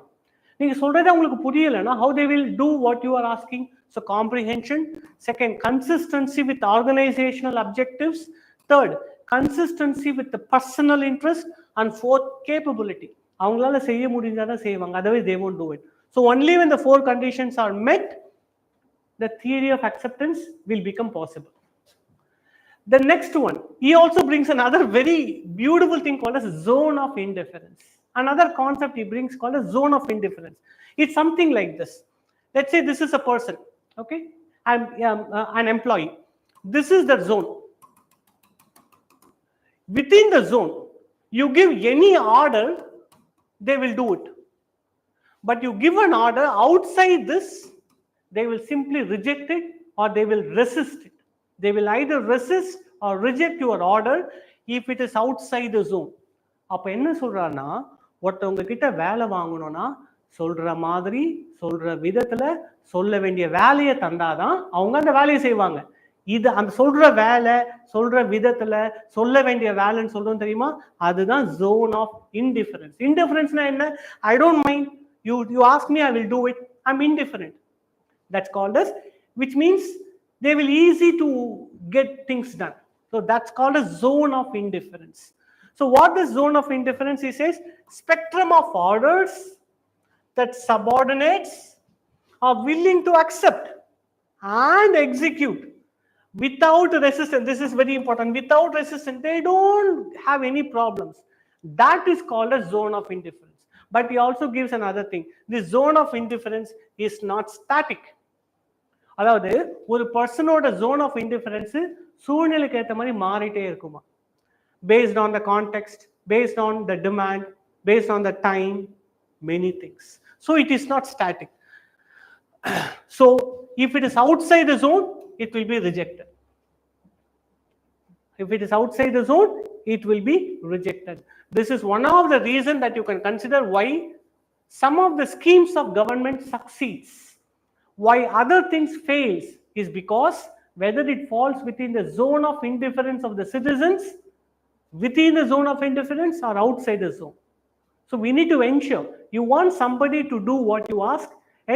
நீங்க சொல்றது அவங்களுக்கு புரியலனா how they will do what you are asking. So comprehension. Second, consistency with organizational objectives. Third, consistency with the personal interest. And fourth, capability. அவங்களால செய்ய முடிஞ்சாதான் செய்வாங்க, otherwise they won't do it. So only when the 4 conditions are met, the theory of acceptance will become possible. The next one, he also brings another very beautiful thing called as zone of indifference. Another concept he brings called as zone of indifference. It's something like this. Let's say this is a person, okay? I'm an employee. This is the zone. Within the zone, you give any order, they will do it. But you give an order outside this, they will simply reject it or they will resist it. They will either resist or reject your order if it is outside the zone. அப்ப என்ன சொல்றாருன்னா, ஒருத்தவங்க கிட்ட வேலை வாங்கணும்னா சொல்ற மாதிரி சொல்ற விதத்துல சொல்ல வேண்டிய வேலையை தந்தாதான் அவங்க அந்த வேலையை செய்வாங்க. இது அந்த சொல்ற வேலை சொல்ற விதத்துல சொல்ல வேண்டிய வேலைன்னு சொல்றோம் தெரியுமா, அதுதான் zone of indifference. Indifferenceனா என்ன? I don't mind. You ask me, I will do it. I'm indifferent. That's called as, which means they will easy to get things done. So that's called a zone of indifference. So what is zone of indifference? He says spectrum of orders that subordinates are willing to accept and execute without resistance. This is very important. Without resistance, they don't have any problems. That is called a zone of indifference. But he also gives another thing. This zone of indifference is not static. அதாவது ஒரு பர்சனோட zone of indifference சூழ்நிலைக்கு ஏற்ற மாதிரி மாறிட்டே இருக்குமா, based on the context, based on the demand, based on the time, many things. So it is not static. So if it is outside the zone, it will be rejected. If it is outside the zone, it will be rejected. This is one of the reasons that you can consider why some of the schemes of government succeeds. Why other things fails is because whether it falls within the zone of indifference of the citizens, within the zone of indifference, or outside the zone. So we need to ensure, you want somebody to do what you ask,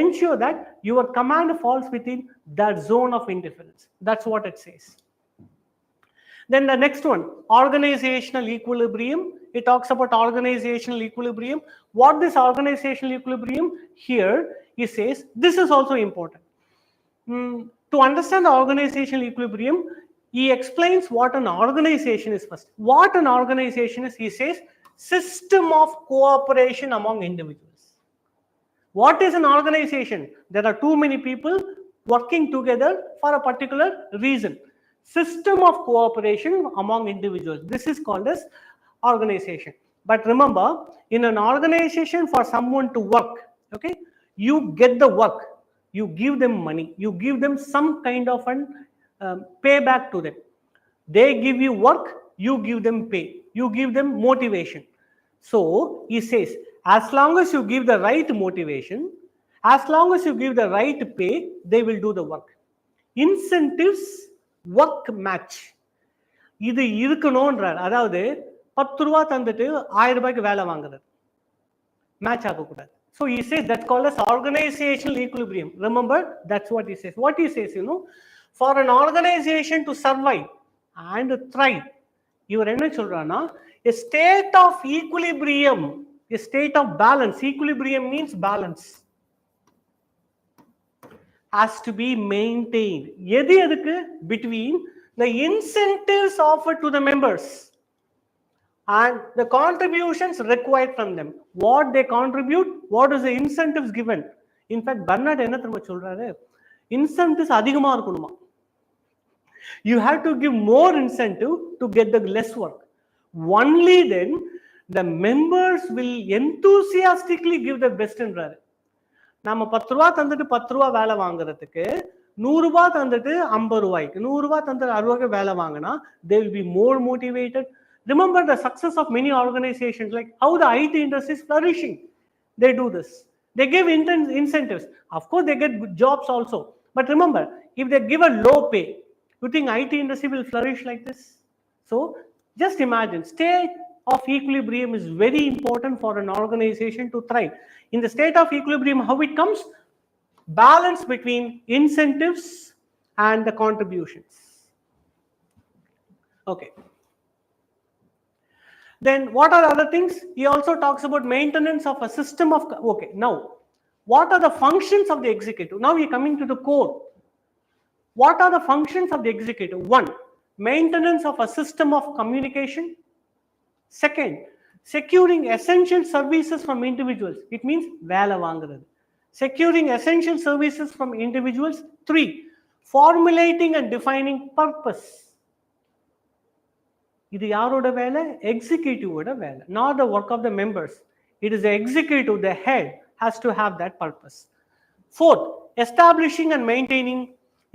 ensure that your command falls within that zone of indifference. That's what it says. Then the next one, organizational equilibrium. It talks about organizational equilibrium. What is organizational equilibrium? Here he says, this is also important. To understand the organizational equilibrium, he explains what an organization is first. What an organization is, he says, system of cooperation among individuals. What is an organization? There are too many people working together for a particular reason. System of cooperation among individuals. This is called as organization. But remember, in an organization, for someone to work, okay, you get the work, you give them money, you give them some kind of an payback to them. They give you work, you give them pay, you give them motivation. So he says, as long as you give the right motivation, as long as you give the right pay, they will do the work. Incentives work match. இது இருக்கணும்ன்றார். அதாவது 10 ரூபாய் தந்துட்டு 1000 ரூபாய்க்கு வேலை வாங்குறது match ஆகக்கூடாது. So he says that's called as organizational equilibrium. Remember, that's what he says. What he says, for an organization to survive and thrive, இவர் என்ன சொல்றானா, a state of equilibrium, a state of balance. Equilibrium means balance. Has to be maintained. எது எதுக்கு? Between the incentives offered to the members and the contributions required from them. What they contribute, what is the incentives given. In fact, Bernard என்ன தெரியுமா சொல்றாரு, incentives அதிகமா இருக்கணுமா. You have to give more incentive to get the less work. Only then the members will enthusiastically give the best என்றாரு. நம்ம 10 ரூபா தந்துட்டு 10 ரூபா வேலை வாங்குறதுக்கு 100 ரூபாய் தந்துட்டு 50 ரூபாய்க்கு 100 ரூபாய் தந்துட்டு 60 ரூபாய்க்கு வேலை வாங்கினா they will be more motivated. Remember the success of many organizations, like how the IT industry is flourishing. They do this. They give incentives. Of course, they get good jobs also. But remember, if they give a low pay, you think IT industry will flourish like this? So just imagine, state of equilibrium is very important for an organization to thrive. In the state of equilibrium, how it comes? Balance between incentives and the contributions. Okay. Then what are other things? He also talks about maintenance of a system of, okay, now what are the functions of the executive? Now we are coming to the core. What are the functions of the executive? One, maintenance of a system of communication. Second, securing essential services from individuals. It means வேலை வாங்குறது. Securing essential services from individuals. 3, formulating and defining purpose. இது யாரோட வேலை? எக்ஸிக்யூட்டிவோட வேலை, not the work of the members. It is the executive, the head has to have that purpose. 4th, establishing and maintaining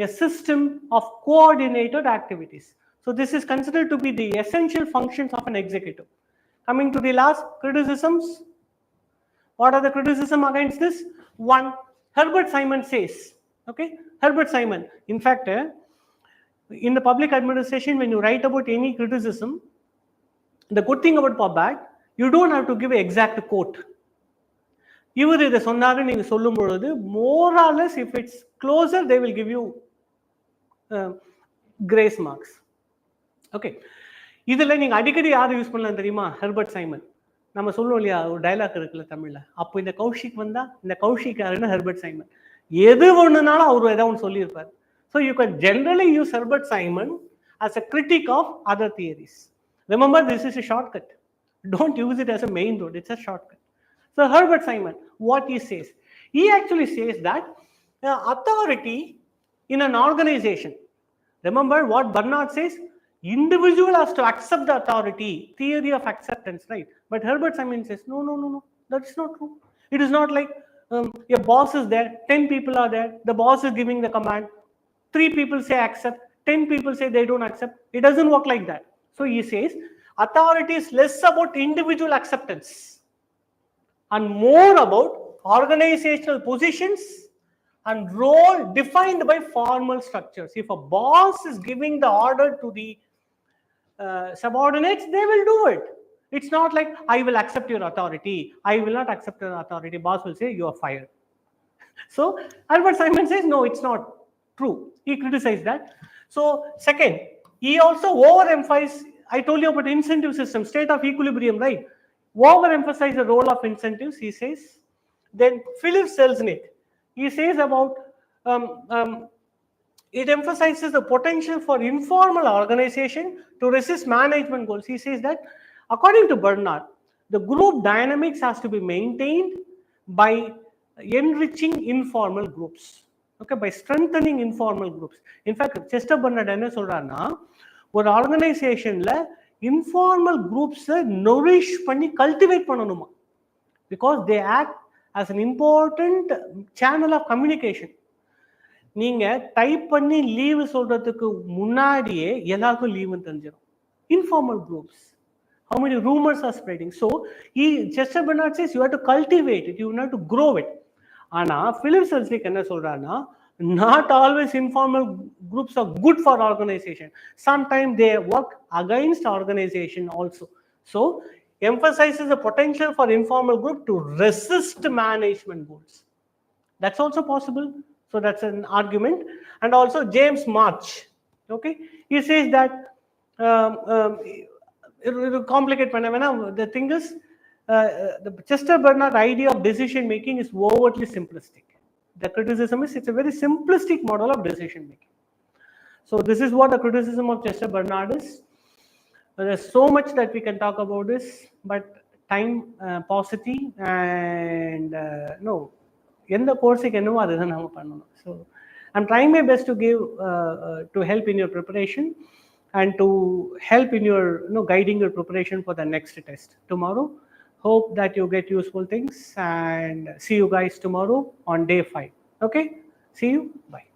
a system of coordinated activities. So this is considered to be the essential functions of an executive. Coming to the last, criticisms. What are the criticism against this? 1, Herbert Simon says, okay, Herbert Simon, in fact, in the public administration, when you write about any criticism, the good thing about PubAd, you don't have to give an exact quote. இவர் இதை சொன்னாரு நீங்க சொல்லும் பொழுது more or less, if it's closer, they will give you grace marks. Okay. இதுல நீங்க அடிக்கடி யார் யூஸ் பண்ணலாம் தெரியுமா? Herbert Simon. நம்ம சொல்லுவோம் இல்லையா, ஒரு டைலாக் இருக்குல்ல தமிழ்ல, அப்போ இந்த கௌஷிக் வந்தா இந்த கௌஷிக் யாருன்னா ஹெர்பர்ட் சைமன். எது ஒண்ணுனாலும் அவர் ஏதாவது ஒன்று சொல்லியிருப்பார். So you can generally use Herbert Simon as a critic of other theories. Remember, this is a shortcut. Don't use it as a main road. It's a shortcut. So Herbert Simon, what he says? He actually says that authority in an organization. Remember what Bernard says? Individual has to accept the authority. Theory of acceptance, right? But Herbert Simon says, no. That's not true. It is not like your boss is there, 10 people are there. The boss is giving the command. 3 people say accept, 10 people say they don't accept. It doesn't work like that. So he says authority is less about individual acceptance and more about organizational positions and role defined by formal structures. If a boss is giving the order to the subordinates, they will do it. It's not like I will accept your authority, I will not accept your authority. Boss will say you are fired. So Albert Simon says no, it's not true. He criticized that. So second, he also overemphasized, I told you about incentive system, state of equilibrium, right? Overemphasize the role of incentives, he says. Then Philip Selznick, he says about it emphasizes the potential for informal organization to resist management goals. He says that according to Bernard, the group dynamics has to be maintained by enriching informal groups. Okay, by strengthening informal groups. In fact, Chester Bernard என்ன சொல்றாருன்னா, ஒரு ஆர்கனைசேஷன்ல informal குரூப்ஸை Nourish பண்ணி cultivate பண்ணணுமா, because they act as an important channel of communication. நீங்க type பண்ணி leave சொல்றதுக்கு முன்னாடியே எல்லாருக்கும் லீவுன்னு தெரிஞ்சிடும். Informal groups, how many rumors are spreading. So Chester Bernard says you have to cultivate it, you have to grow it. ஆனா Philip செல்ஸ்னிக் என்ன சொல்றாருன்னா, not always informal groups are good for organization. Sometimes they work against organization also. So emphasizes the potential for informal group to resist management goals. That's also possible. So that's an argument. And also James March, okay, he says that it will complicate phenomena. The thing is, the Chester Bernard idea of decision making is overtly simplistic. The criticism is it's a very simplistic model of decision making. So this is what the criticism of Chester Bernard is. There's so much that we can talk about this, but time, paucity, and no, in the course ennuvo adha nama pannanum. So I'm trying my best to give to help in your preparation and to help in your guiding your preparation for the next test tomorrow. Hope that you get useful things, and see you guys tomorrow on day 5. Okay, see you. Bye.